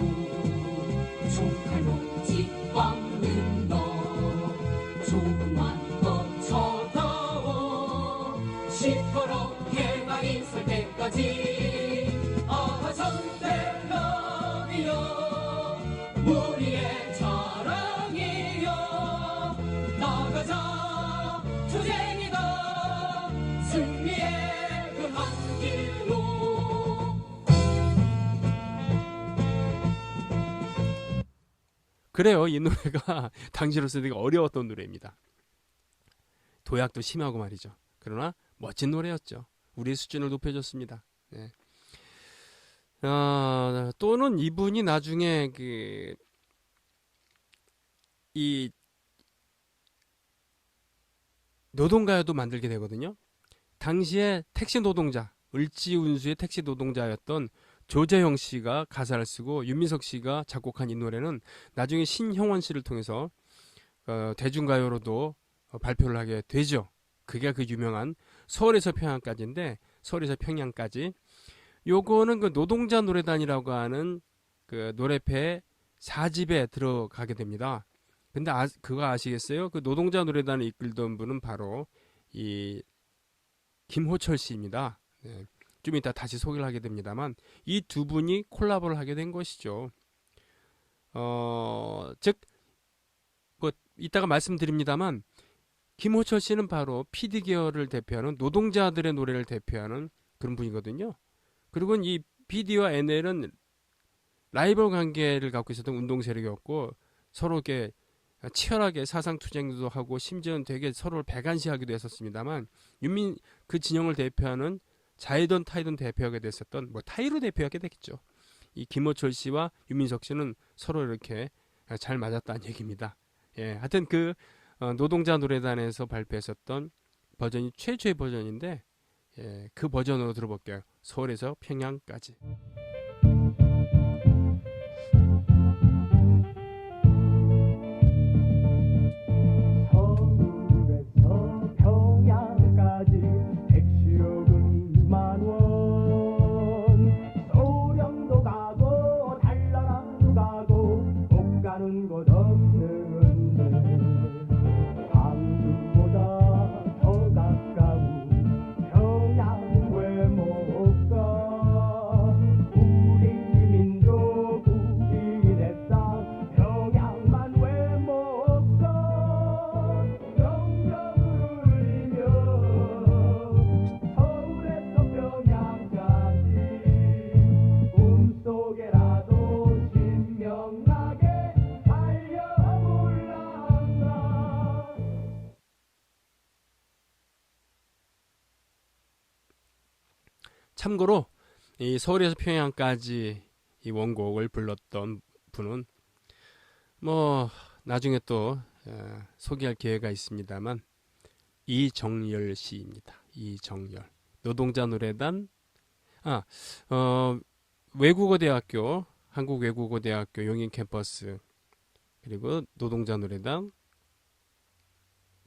총칼로 짓밟는 너 조금만 더 쳐다오 시퍼렇게 날이 설 때까지 우리의 자랑이여 나가자 투쟁이다 승리의 그 한 길로. 그래요. 이 노래가 당시로서 되게 어려웠던 노래입니다. 도약도 심하고 말이죠. 그러나 멋진 노래였죠. 우리의 수준을 높여줬습니다. 네. 또는 이분이 나중에 이 노동가요도 만들게 되거든요. 당시에 택시 노동자, 을지운수의 택시 노동자였던 조재형 씨가 가사를 쓰고 윤민석 씨가 작곡한 이 노래는 나중에 신형원 씨를 통해서 대중가요로도 발표를 하게 되죠. 그게 그 유명한 서울에서 평양까지인데 서울에서 평양까지 요거는 그 노동자 노래단이라고 하는 그 노래패 4집에 들어가게 됩니다. 근데 그거 아시겠어요? 그 노동자 노래단을 이끌던 분은 바로 이 김호철 씨입니다. 네. 좀 이따 다시 소개를 하게 됩니다만 이 두 분이 콜라보를 하게 된 것이죠. 즉 뭐 이따가 말씀드립니다만 김호철 씨는 바로 PD 계열을 대표하는 노동자들의 노래를 대표하는 그런 분이거든요. 그리고 이 PD와 NL은 라이벌 관계를 갖고 있었던 운동 세력이었고 서로 이렇게 치열하게 사상투쟁도 하고 심지어는 되게 서로를 배관시하기도 했었습니다만 그 진영을 대표하는 자이던 타이던 대표하게 됐었던 타이로 대표하게 됐겠죠. 이 김호철 씨와 윤민석 씨는 서로 이렇게 잘 맞았다는 얘기입니다. 예, 하여튼 그 노동자 노래단에서 발표했었던 버전이 최초의 버전인데 예, 그 버전으로 들어볼게요. 서울에서 평양까지. 서울에서 평양까지 택시요금 2만 원 소령도 가고 달나라도 가고 못 가는 곳 없는데 참고로 이 서울에서 평양까지 이 원곡을 불렀던 분은 뭐 나중에 또 소개할 기회가 있습니다만 이정열 씨입니다. 이정열. 노동자 노래단 외국어대학교 한국외국어대학교 용인 캠퍼스 그리고 노동자 노래단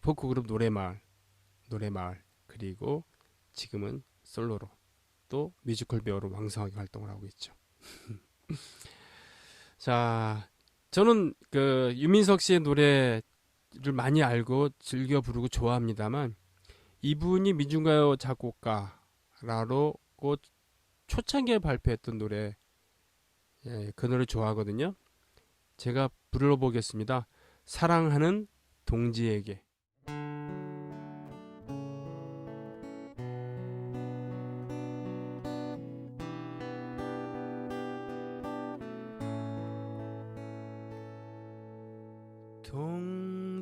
포크그룹 노래마을 그리고 지금은 솔로로 또 뮤지컬 배우로 왕성하게 활동을 하고 있죠. 자, 저는 그 유민석 씨의 노래를 많이 알고 즐겨 부르고 좋아합니다만 이분이 민중가요 작곡가라고 초창기에 발표했던 노래 그 노래 좋아하거든요. 제가 불러보겠습니다. 사랑하는 동지에게.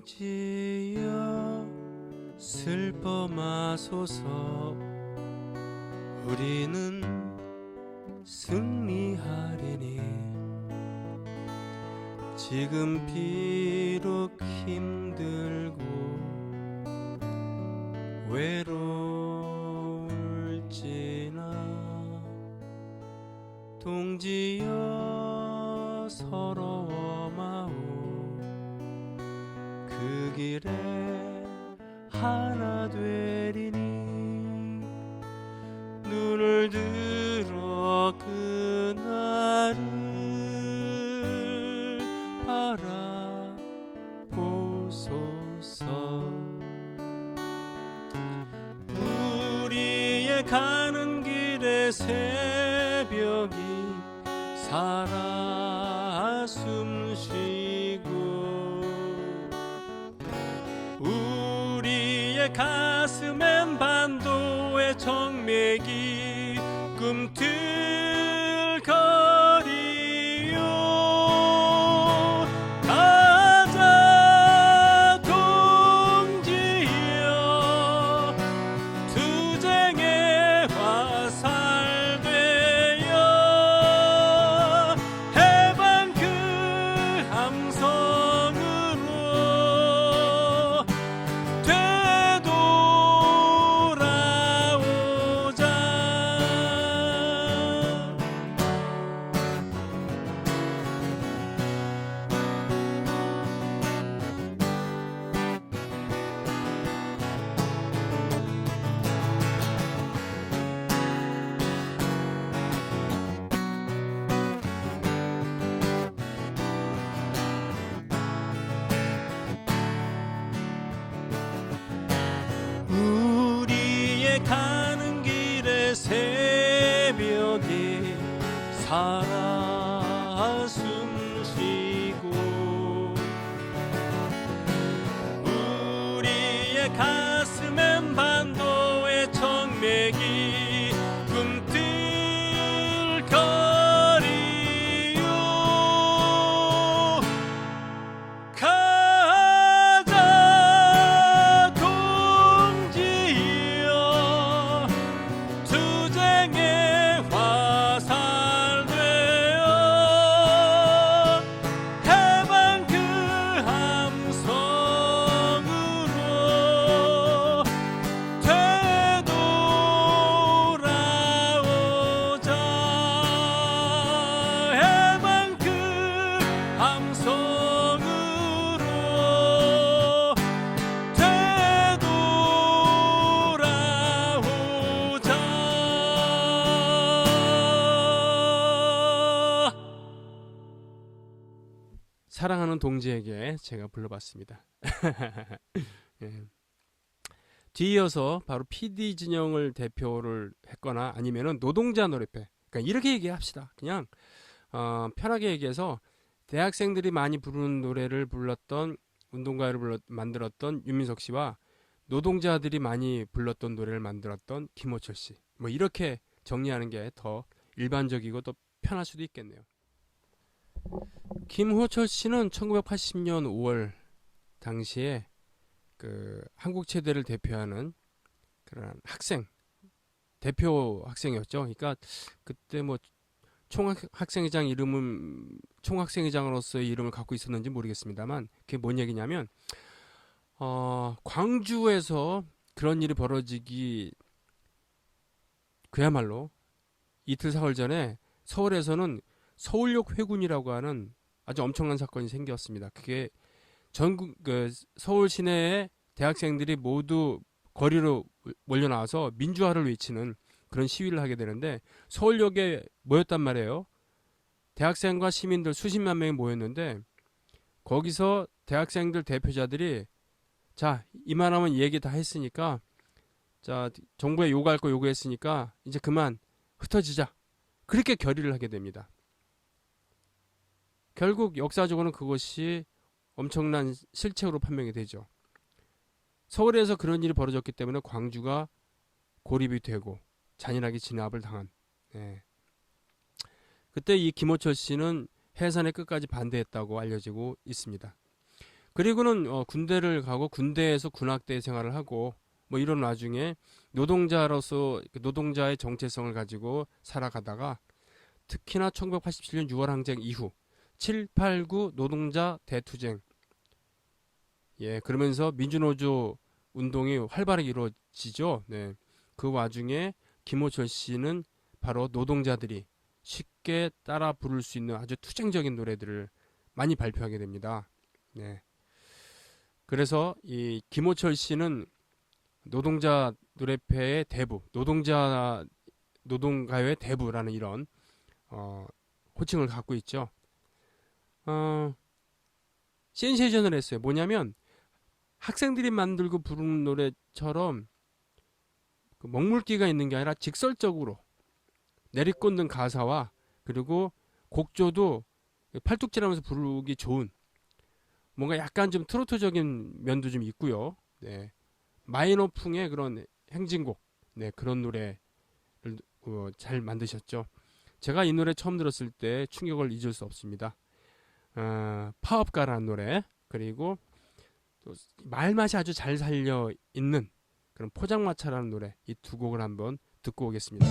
동지여 슬퍼 마소서 우리는 승리하리니 지금 비록 힘들고 외로울지나 동지여 서러워 마오 그 길에 하나 되리니 눈을 들어 그날을 바라보소서 우리의 가는 길의 새벽이 살아 숨쉬고 우리의 가슴엔 반도의 정맥이 꿈틀거리요 가자 동지여 투쟁의 화살 되어 해방 그 함성으로 우리의 가는 길의 새벽이 살아 숨쉬고 우리의 가슴엔 반도의 정맥이 꿈틀거리요 가자 동지여 투쟁의 화살 되어 해방 그 함성으로 되돌아오자 해방 그 함성으로 되돌아오자. 사랑하는 동지에게 제가 불러봤습니다. 예. 뒤이어서 바로 PD 진영을 대표를 했거나 아니면은 노동자 노래패. 그러니까 이렇게 얘기합시다. 그냥 편하게 얘기해서 대학생들이 많이 부르는 노래를 불렀던 운동가를 만들었던 유민석 씨와 노동자들이 많이 불렀던 노래를 만들었던 김호철 씨. 뭐 이렇게 정리하는 게 더 일반적이고 또 편할 수도 있겠네요. 김호철 씨는 1980년 5월 당시에 그 한국 체대를 대표하는 그런 학생 대표 학생이었죠. 그러니까 그때 뭐 총학생회장 이름은 총학생회장으로서의 이름을 갖고 있었는지 모르겠습니다만 그게 뭔 얘기냐면 광주에서 그런 일이 벌어지기 그야말로 이틀 사흘 전에 서울에서는 서울역 회군이라고 하는 아주 엄청난 사건이 생겼습니다. 그게 전국 서울 시내의 대학생들이 모두 거리로 몰려 나와서 민주화를 외치는 그런 시위를 하게 되는데 서울역에 모였단 말이에요. 대학생과 시민들 수십만 명이 모였는데 거기서 대학생들 대표자들이 자 이만하면 얘기 다 했으니까 자 정부에 요구할 거 요구했으니까 이제 그만 흩어지자. 그렇게 결의를 하게 됩니다. 결국 역사적으로는 그것이 엄청난 실책으로 판명이 되죠. 서울에서 그런 일이 벌어졌기 때문에 광주가 고립이 되고 잔인하게 진압을 당한. 예. 그때 이 김호철 씨는 해산에 끝까지 반대했다고 알려지고 있습니다. 그리고는 군대를 가고 군대에서 군악대 생활을 하고 뭐 이런 와중에 노동자로서 노동자의 정체성을 가지고 살아가다가 특히나 1987년 6월 항쟁 이후 789 노동자 대투쟁 그러면서 민주노조 운동이 활발하게 이루어지죠. 네. 그 와중에 김호철 씨는 바로 노동자들이 쉽게 따라 부를 수 있는 아주 투쟁적인 노래들을 많이 발표하게 됩니다. 네. 그래서 이 김호철 씨는 노동자 노래패의 대부, 노동가요의 대부라는 이런 호칭을 갖고 있죠. 센세이션을 했어요. 뭐냐면 학생들이 만들고 부르는 노래처럼 그 먹물기가 있는 게 아니라 직설적으로 내리꽂는 가사와 그리고 곡조도 팔뚝질하면서 부르기 좋은 뭔가 약간 좀 트로트적인 면도 좀 있고요. 네. 마이너풍의 그런 행진곡, 네, 그런 노래를 잘 만드셨죠. 제가 이 노래 처음 들었을 때 충격을 잊을 수 없습니다. 파업가라는 노래 그리고 또 말맛이 아주 잘 살려 있는 그런 포장마차라는 노래 이 두 곡을 한번 듣고 오겠습니다.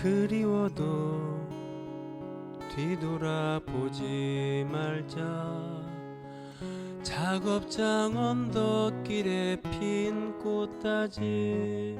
그리워도 뒤돌아보지 말자. 작업장 언덕길에 핀 꽃다지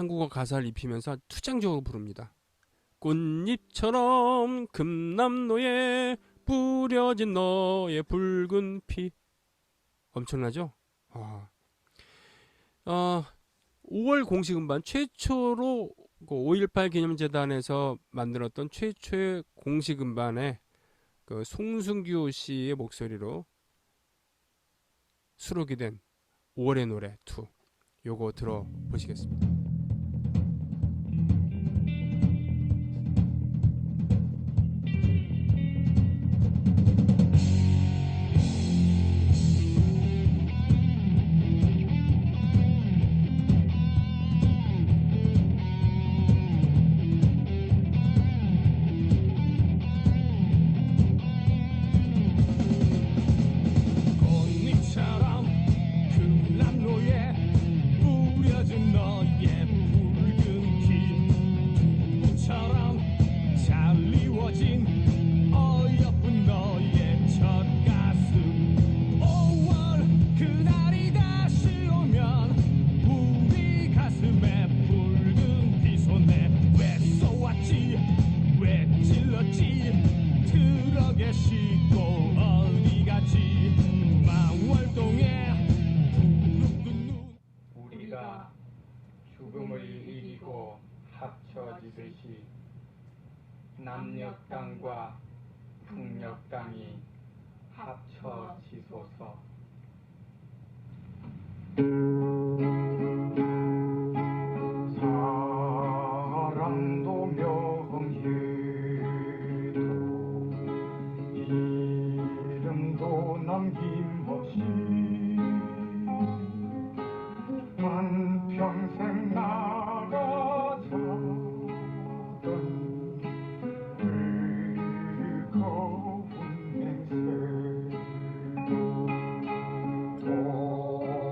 한국어 가사를 입히면서 투쟁적으로 부릅니다. 꽃잎처럼 금남로에 뿌려진 너의 붉은 피. 엄청나죠? 5월 공식음반 최초로 5.18 기념재단에서 만들었던 최초의 공식음반에 그 송승규 씨의 목소리로 수록이 된 5월의 노래 2 요거 들어보시겠습니다. 꽃잎처럼 금남로에 뿌려진 너의 붉은 피 두부처럼 잘 이루어진 어여쁜 너의 첫 가슴 5월 그날이 다시 오면 우리 가슴에 붉은 피 손에 왜 쏘았지 왜 찔렀지 트럭에 싣고 어디 갔지 망월동에 붉은 눈 우리가 죽음을 이기고 합쳐지듯이 남녘 땅과 북녘 땅이 합쳐지소서. 사랑도 명예도 이름도 남김없이 한평생 나가자던 뜨거운 행세도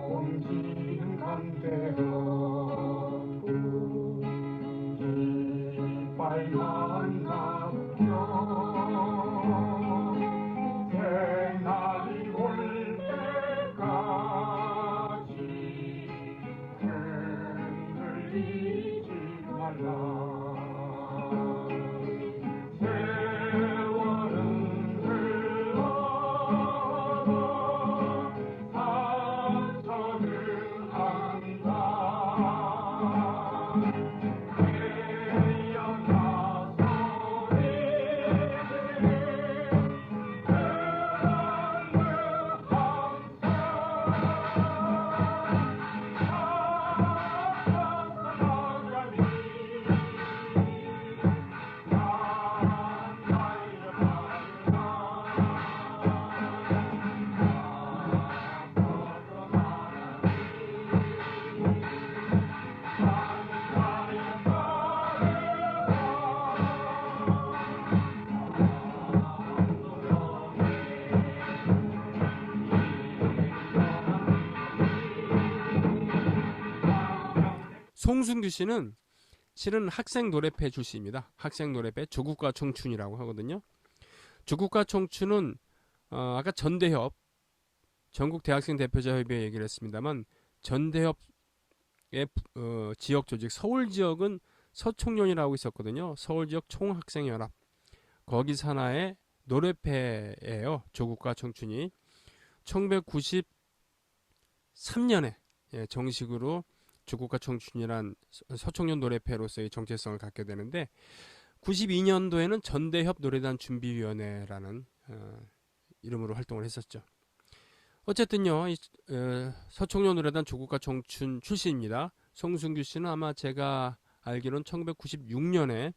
동지는 간대하고 이빨만 남겨 새날이 올 때까지 흔들리지 말라. 세월은 흘러도 상처는 한다. 태어나 송승규 씨는 실은 학생 노래패 출신입니다. 학생 노래패 조국과 청춘이라고 하거든요. 조국과 청춘은 아까 전대협 전국 대학생 대표자 협의회 얘기를 했습니다만 전대협의 지역 조직 서울 지역은 서총련이라고 있었거든요. 서울 지역 총학생연합 거기 산하의 노래패예요. 조국과 청춘이 1993년에 정식으로 조국과 청춘이란 서총련 노래패로서의 정체성을 갖게 되는데 92년도에는 전대협 노래단 준비위원회라는 이름으로 활동을 했었죠. 어쨌든요, 서총련 노래단 조국과 청춘 출신입니다. 송승규 씨는 아마 제가 알기로는 1996년에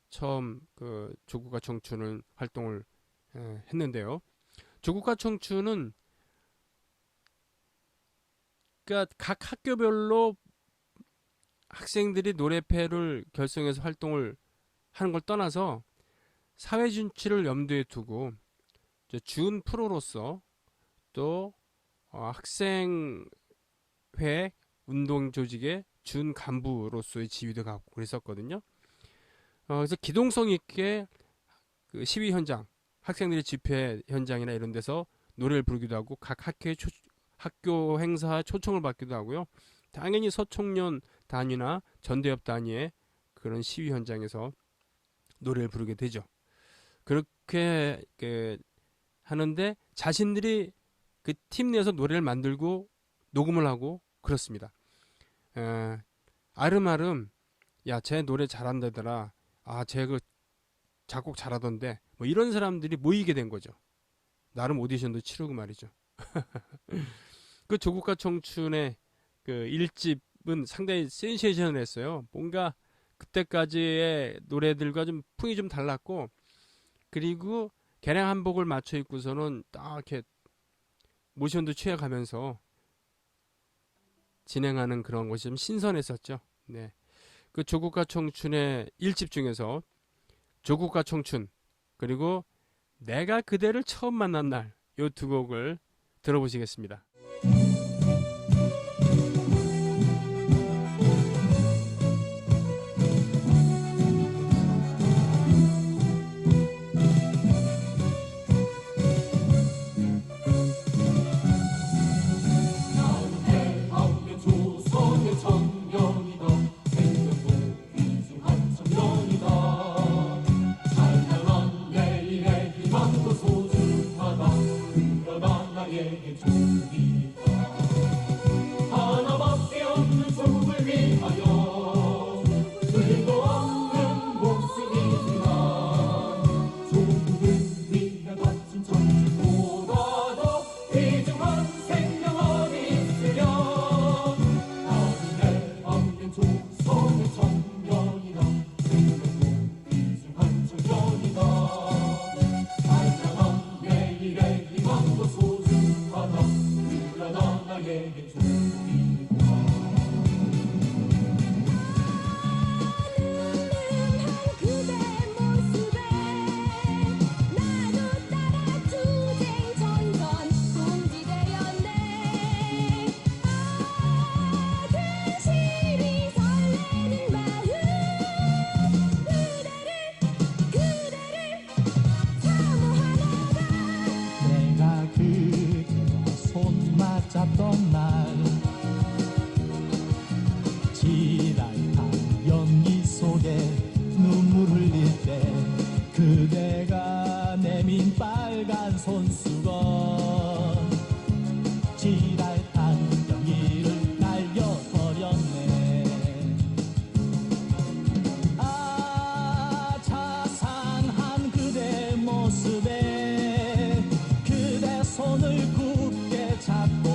처음 그 조국과 청춘을 활동을 했는데요. 조국과 청춘은 그러니까 각 학교별로 학생들이 노래패를 결성해서 활동을 하는 걸 떠나서 사회 진출을 염두에 두고 준 프로로서 또 학생회 운동 조직의 준 간부로서의 지위도 갖고 그랬었거든요. 그래서 기동성 있게 그 시위 현장, 학생들의 집회 현장이나 이런 데서 노래를 부르기도 하고 각 학교 행사에 초청을 받기도 하고요. 당연히 서총련 단위나 전대협 단위의 그런 시위 현장에서 노래를 부르게 되죠. 그렇게 하는데 자신들이 그 팀 내에서 노래를 만들고 녹음을 하고 그렇습니다. 아름아름 야, 쟤 노래 잘한다더라. 아, 쟤 그 작곡 잘하던데. 뭐 이런 사람들이 모이게 된 거죠. 나름 오디션도 치르고 말이죠. 그 조국과 청춘의 그 1집은 상당히 센세이션했어요. 뭔가 그때까지의 노래들과 좀 풍이 좀 달랐고, 그리고 개량 한복을 맞춰 입고서는 딱 이렇게 모션도 취해가면서 진행하는 그런 것이 좀 신선했었죠. 네. 그 조국과 청춘의 1집 중에서 조국과 청춘, 그리고 내가 그대를 처음 만난 날, 이 두 곡을 들어보시겠습니다. 조선의 천년이다 생명도 귀중한 천년이다 찬양한 내일의 희망도 소중하다 그러나 나에게 조국이다 하나밖에 없는 조국을 위하여 둘도 없는 목숨이지만 조국을 위해 바친 천주보다도 귀중한 생명 어디 있으랴 조선의 청년이다 생명도 귀중한 청년이다 찬양한 내일의 희망도 소중하다 그러나 나에게 조국이다 그대 모습에 나도 따라 투쟁 전선 동지되었네 근실이 설레는 마음 그대를 사모하나봐 내가 그대와 손 맞잡던 날 지랄한 연기 속에 눈물 흘릴 때 그대가 내민 빨간 손수건 지랄한 연기를 날려버렸네 아 자상한 그대 모습에 그대 손을 굳게 잡고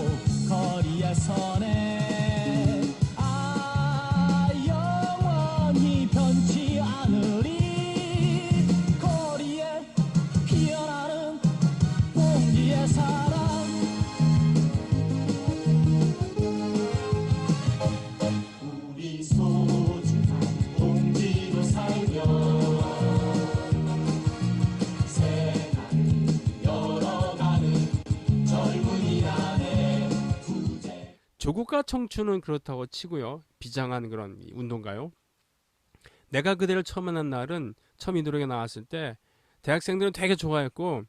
거리에 서네 아 영원히 변치 않으리 거리에 피어나는 공기의 사랑 우리 소중한 공기로 살며 세상을 열어가는 젊은이라네 부재 조국과 청춘은 그렇다고 치고요. 비장한 그런 운동가요. 내가 그대를 처음 만난 날은 처음 이 노래가 나왔을 때 대학생들은 되게 좋아했고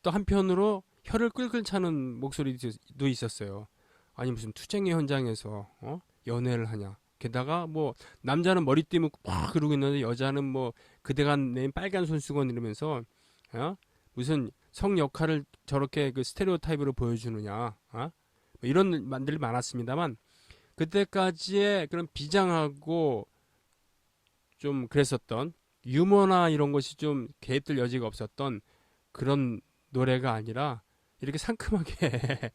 또 한편으로 혀를 끌끌 차는 목소리도 있었어요. 아니 무슨 투쟁의 현장에서 연애를 하냐. 게다가 뭐 남자는 머리띠 묶고 막 그러고 있는데 여자는 뭐 그대가 낸 빨간 손수건 이러면서 무슨 성 역할을 저렇게 그 스테레오 타입으로 보여주느냐. 뭐 이런 말들이 많았습니다만 그때까지의 그런 비장하고 좀 그랬었던 유머나 이런 것이 좀 개입될 여지가 없었던 그런 노래가 아니라 이렇게 상큼하게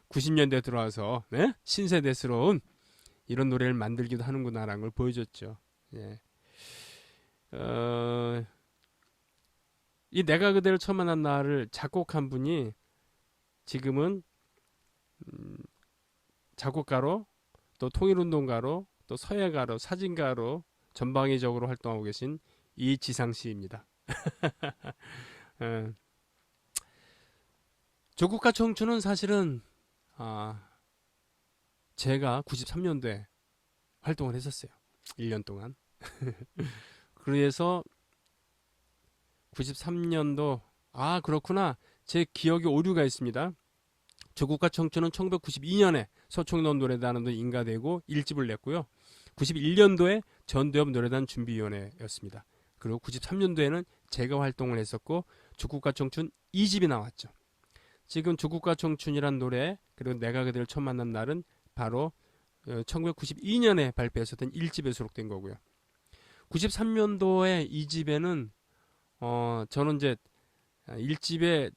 90년대 들어와서 네? 신세대스러운 이런 노래를 만들기도 하는구나라는 걸 보여줬죠. 예. 이 내가 그대를 처음 만난 날을 작곡한 분이 지금은 작곡가로 또 통일운동가로 또 서예가로 사진가로 전방위적으로 활동하고 계신 이지상 씨입니다. 조국과 청춘은 사실은 제가 93년도에 활동을 했었어요. 1년 동안. 그래서 93년도 그렇구나. 제 기억에 오류가 있습니다. 조국과 청춘은 1992년에 서청동 노래단으로 인가되고 1집을 냈고요. 91년도에 전두엽 노래단 준비위원회였습니다. 그리고 93년도에는 제가 활동을 했었고 죽국가 청춘 2집이 나왔죠. 지금 죽국가 청춘이란 노래 그리고 내가 그대를 처음 만난 날은 바로 1992년에 발표했었던 1집에 수록된 거고요. 93년도에 2집에는 저는 이제 1집에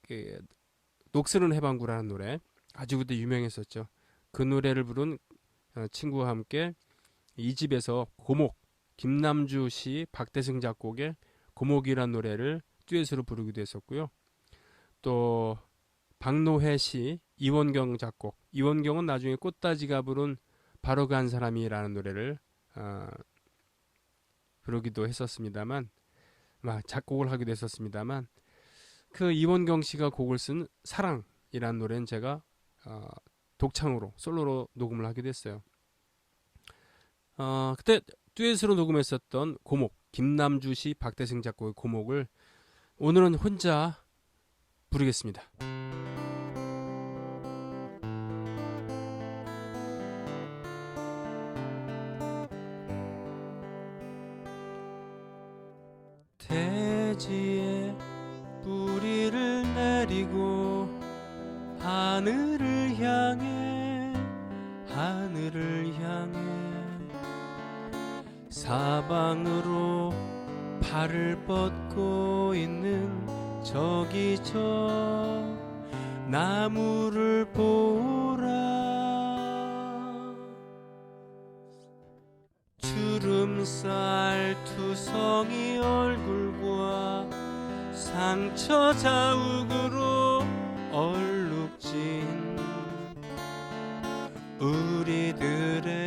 그 녹슬은 해방구라는 노래 아주 그때 유명했었죠. 그 노래를 부른 친구와 함께 2집에서 고목 김남주 씨 박대승 작곡의 고목이라는 노래를 듀엣으로 부르기도 했었고요. 또 박노해 씨 이원경 작곡 이원경은 나중에 꽃다지가 부른 바로 간 사람이라는 노래를 부르기도 했었습니다만 작곡을 하기도 했었습니다만 그 이원경 씨가 곡을 쓴 사랑이라는 노래는 제가 독창으로 솔로로 녹음을 하기도 했어요. 그때 듀엣으로 녹음했었던 고목 김남주 씨 박대승 작곡의 고목을 오늘은 혼자 부르겠습니다. 대지에 뿌리를 내리고 하늘을 향해 사방으로 발을 뻗고 있는 저기 저 나무를 보라. 주름살 투성이 얼굴과 상처 자욱으로 얼룩진 우리들의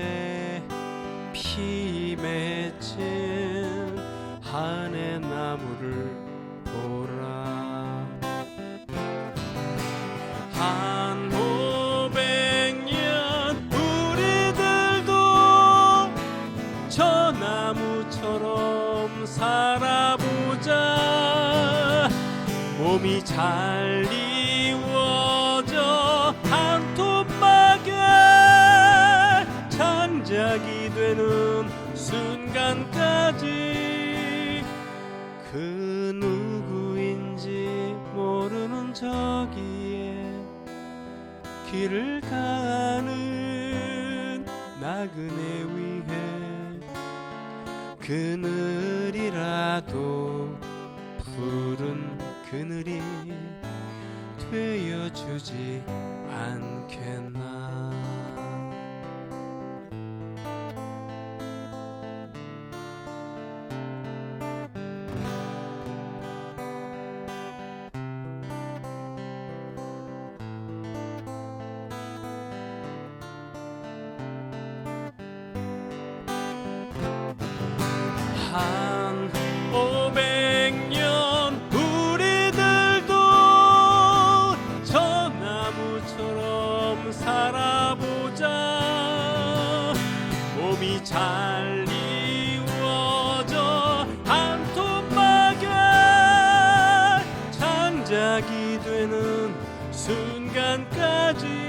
피 맺힌 한해 나무를 보라. 한 500년 우리들도 저 나무처럼 살아보자. 몸이 잘 이루어져 한 토막에 장작이 되는 순간까지 그 누구인지 모르는 저기에 길을 가는 나그네 위해 그늘이라도 푸른 그늘이 되어주지 않겠나. 한 500년 우리들도 저 나무처럼 살아보자. 몸이 잘 이루어져 한 토막에 장작이 되는 순간까지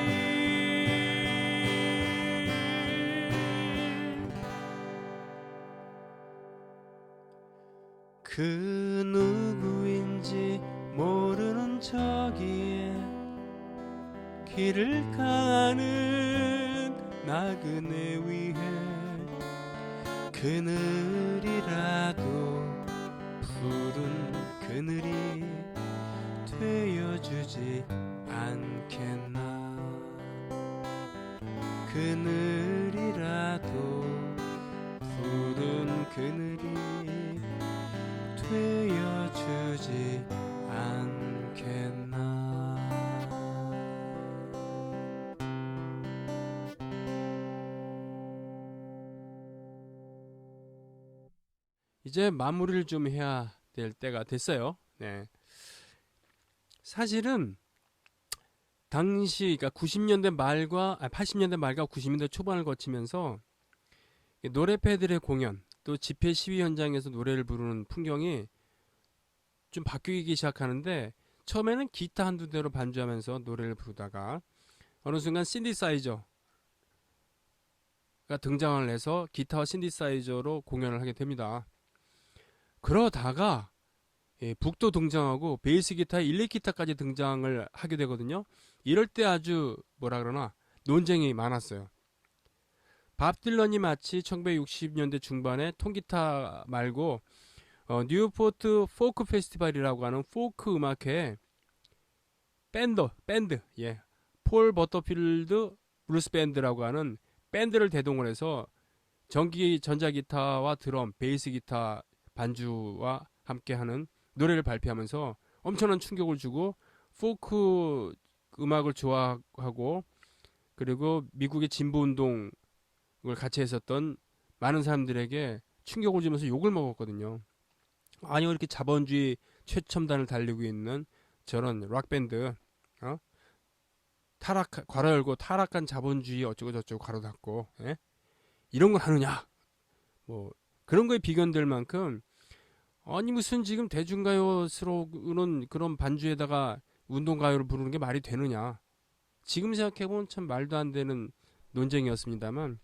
그 누구인지 모르는 저기에 길을 가는 나그네 위해 그늘이라도 푸른 그늘이 되어주지 않겠나. 그늘이라도 푸른 그늘이 되어주지 않겠나. 이제 마무리를 좀 해야 될 때가 됐어요. 네. 사실은 당시 그러니까 90년대 말과 80년대 말과 90년대 초반을 거치면서 노래패들의 공연 또 집회 시위 현장에서 노래를 부르는 풍경이 좀 바뀌기 시작하는데 처음에는 기타 한두 대로 반주하면서 노래를 부르다가 어느 순간 신디사이저 등장을 해서 기타와 신디사이저로 공연을 하게 됩니다. 그러다가 북도 등장하고 베이스 기타, 일렉 기타까지 등장을 하게 되거든요. 이럴 때 아주 뭐라 그러나 논쟁이 많았어요. 밥 딜런이 마치 1960년대 중반에 통기타 말고 뉴포트 포크 페스티벌이라고 하는 포크 음악회에 밴드, 폴 버터필드 브루스 밴드라고 하는 밴드를 대동을 해서 전기 전자기타와 드럼, 베이스 기타 반주와 함께하는 노래를 발표하면서 엄청난 충격을 주고 포크 음악을 좋아하고 그리고 미국의 진보운동을 같이 했었던 많은 사람들에게 충격을 주면서 욕을 먹었거든요. 아니 이렇게 자본주의 최첨단을 달리고 있는 저런 락밴드 괄호 열고 타락한 자본주의 어쩌고 저쩌고 괄호 닫고 이런 걸 하느냐 뭐 그런 거에 비견될 만큼 아니 무슨 지금 대중가요스러운 그런 반주에다가 운동가요를 부르는 게 말이 되느냐. 지금 생각해보면 참 말도 안 되는 논쟁이었습니다만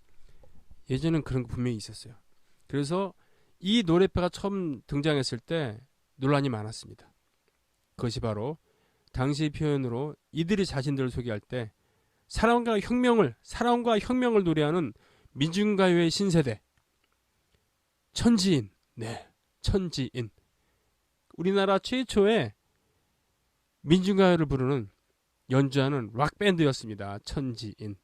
예전엔 그런 거 분명히 있었어요. 그래서 이 노래패가 처음 등장했을 때 논란이 많았습니다. 그것이 바로 당시 표현으로 이들이 자신들을 소개할 때 사랑과 혁명을 노래하는 민중가요의 신세대 천지인, 천지인. 우리나라 최초의 민중가요를 부르는 연주하는 락밴드였습니다. 천지인.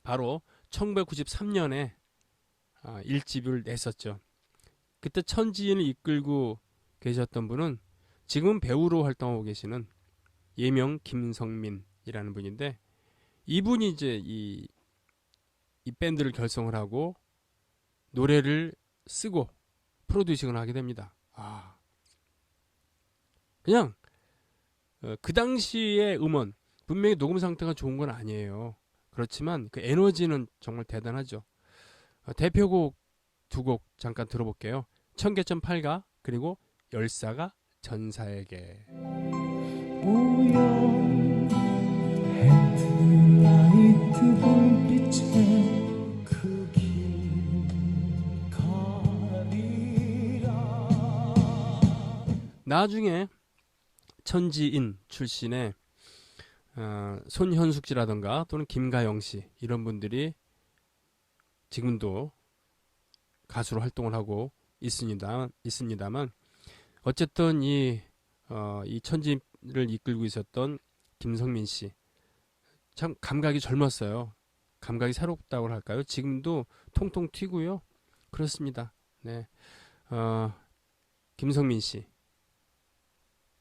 바로 1993년에 1집을 냈었죠. 그때 천지인을 이끌고 계셨던 분은 지금 배우로 활동하고 계시는 예명 김성민이라는 분인데 이분이 이제 이 밴드를 결성을 하고 노래를 쓰고 프로듀싱을 하게 됩니다. 그냥 그 당시의 음원 분명히 녹음 상태가 좋은 건 아니에요. 그렇지만 그 에너지는 정말 대단하죠. 대표곡 두 곡 잠깐 들어볼게요. 청계천 팔가 그리고 열사가 전사에게. 우연 헤드라이트 불빛에 그 길 가리라. 나중에 천지인 출신의 손현숙 씨라던가 또는 김가영 씨 이런 분들이 지금도 가수로 활동을 하고 있습니다만 어쨌든 이 천지를 이끌고 있었던 김성민 씨 참 감각이 젊었어요. 감각이 새롭다고 할까요? 지금도 통통 튀고요. 그렇습니다. 네, 김성민 씨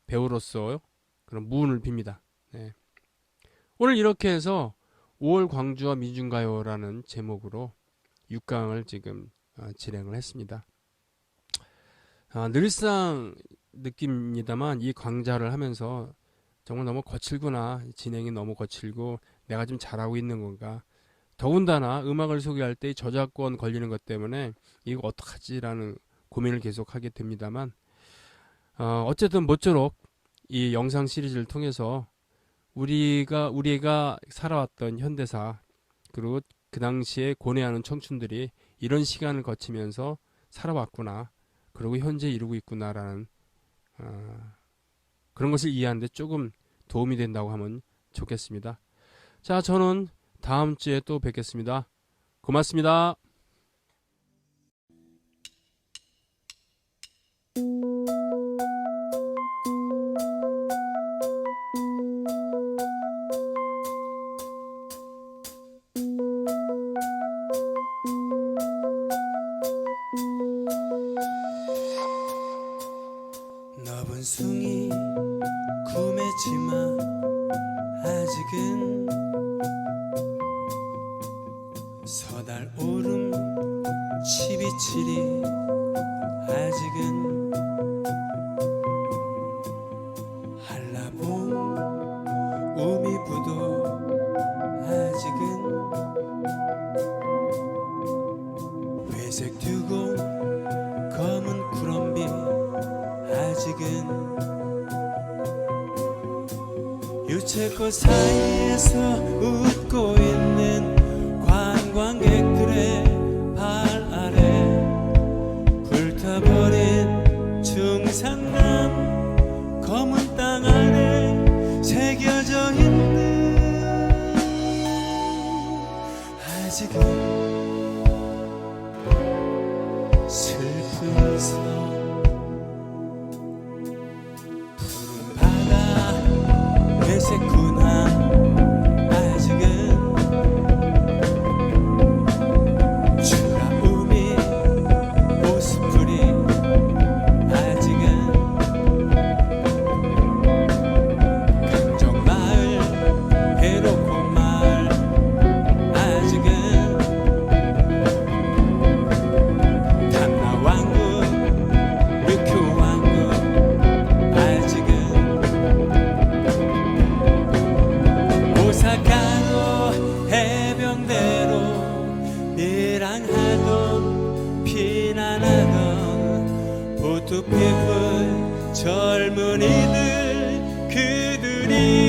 배우로서 그런 무운을 빕니다. 네. 오늘 이렇게 해서 5월 광주와 민중가요라는 제목으로 6강을 지금 진행을 했습니다. 늘상 느낍니다만 이 강좌를 하면서 정말 너무 거칠구나. 진행이 너무 거칠고 내가 좀 잘하고 있는 건가. 더군다나 음악을 소개할 때 저작권 걸리는 것 때문에 이거 어떡하지라는 고민을 계속 하게 됩니다만 어쨌든 모쪼록 이 영상 시리즈를 통해서 우리가 살아왔던 현대사 그리고 그 당시에 고뇌하는 청춘들이 이런 시간을 거치면서 살아왔구나. 그리고 현재 이루고 있구나라는 그런 것을 이해하는데 조금 도움이 된다고 하면 좋겠습니다. 자, 저는 다음 주에 또 뵙겠습니다. 고맙습니다. 넓은 숭이 구매지만 아직은 서달 오름 치비치리 아직은 한라봉 우미부도 아직은 회색 듀공 검은 구럼비 아직은 유채꽃 사이에서 웃고 있는 슬픈 서 푸른 바다 회색구나 아직은 추라움이 보스풀이 아직은 강정마을 해놓고 마을 아직은 탐나왕국 르큐왕국 아직은 오사카로 해병대로 밀항하던 피난하던 보투피플 젊은이들 그들이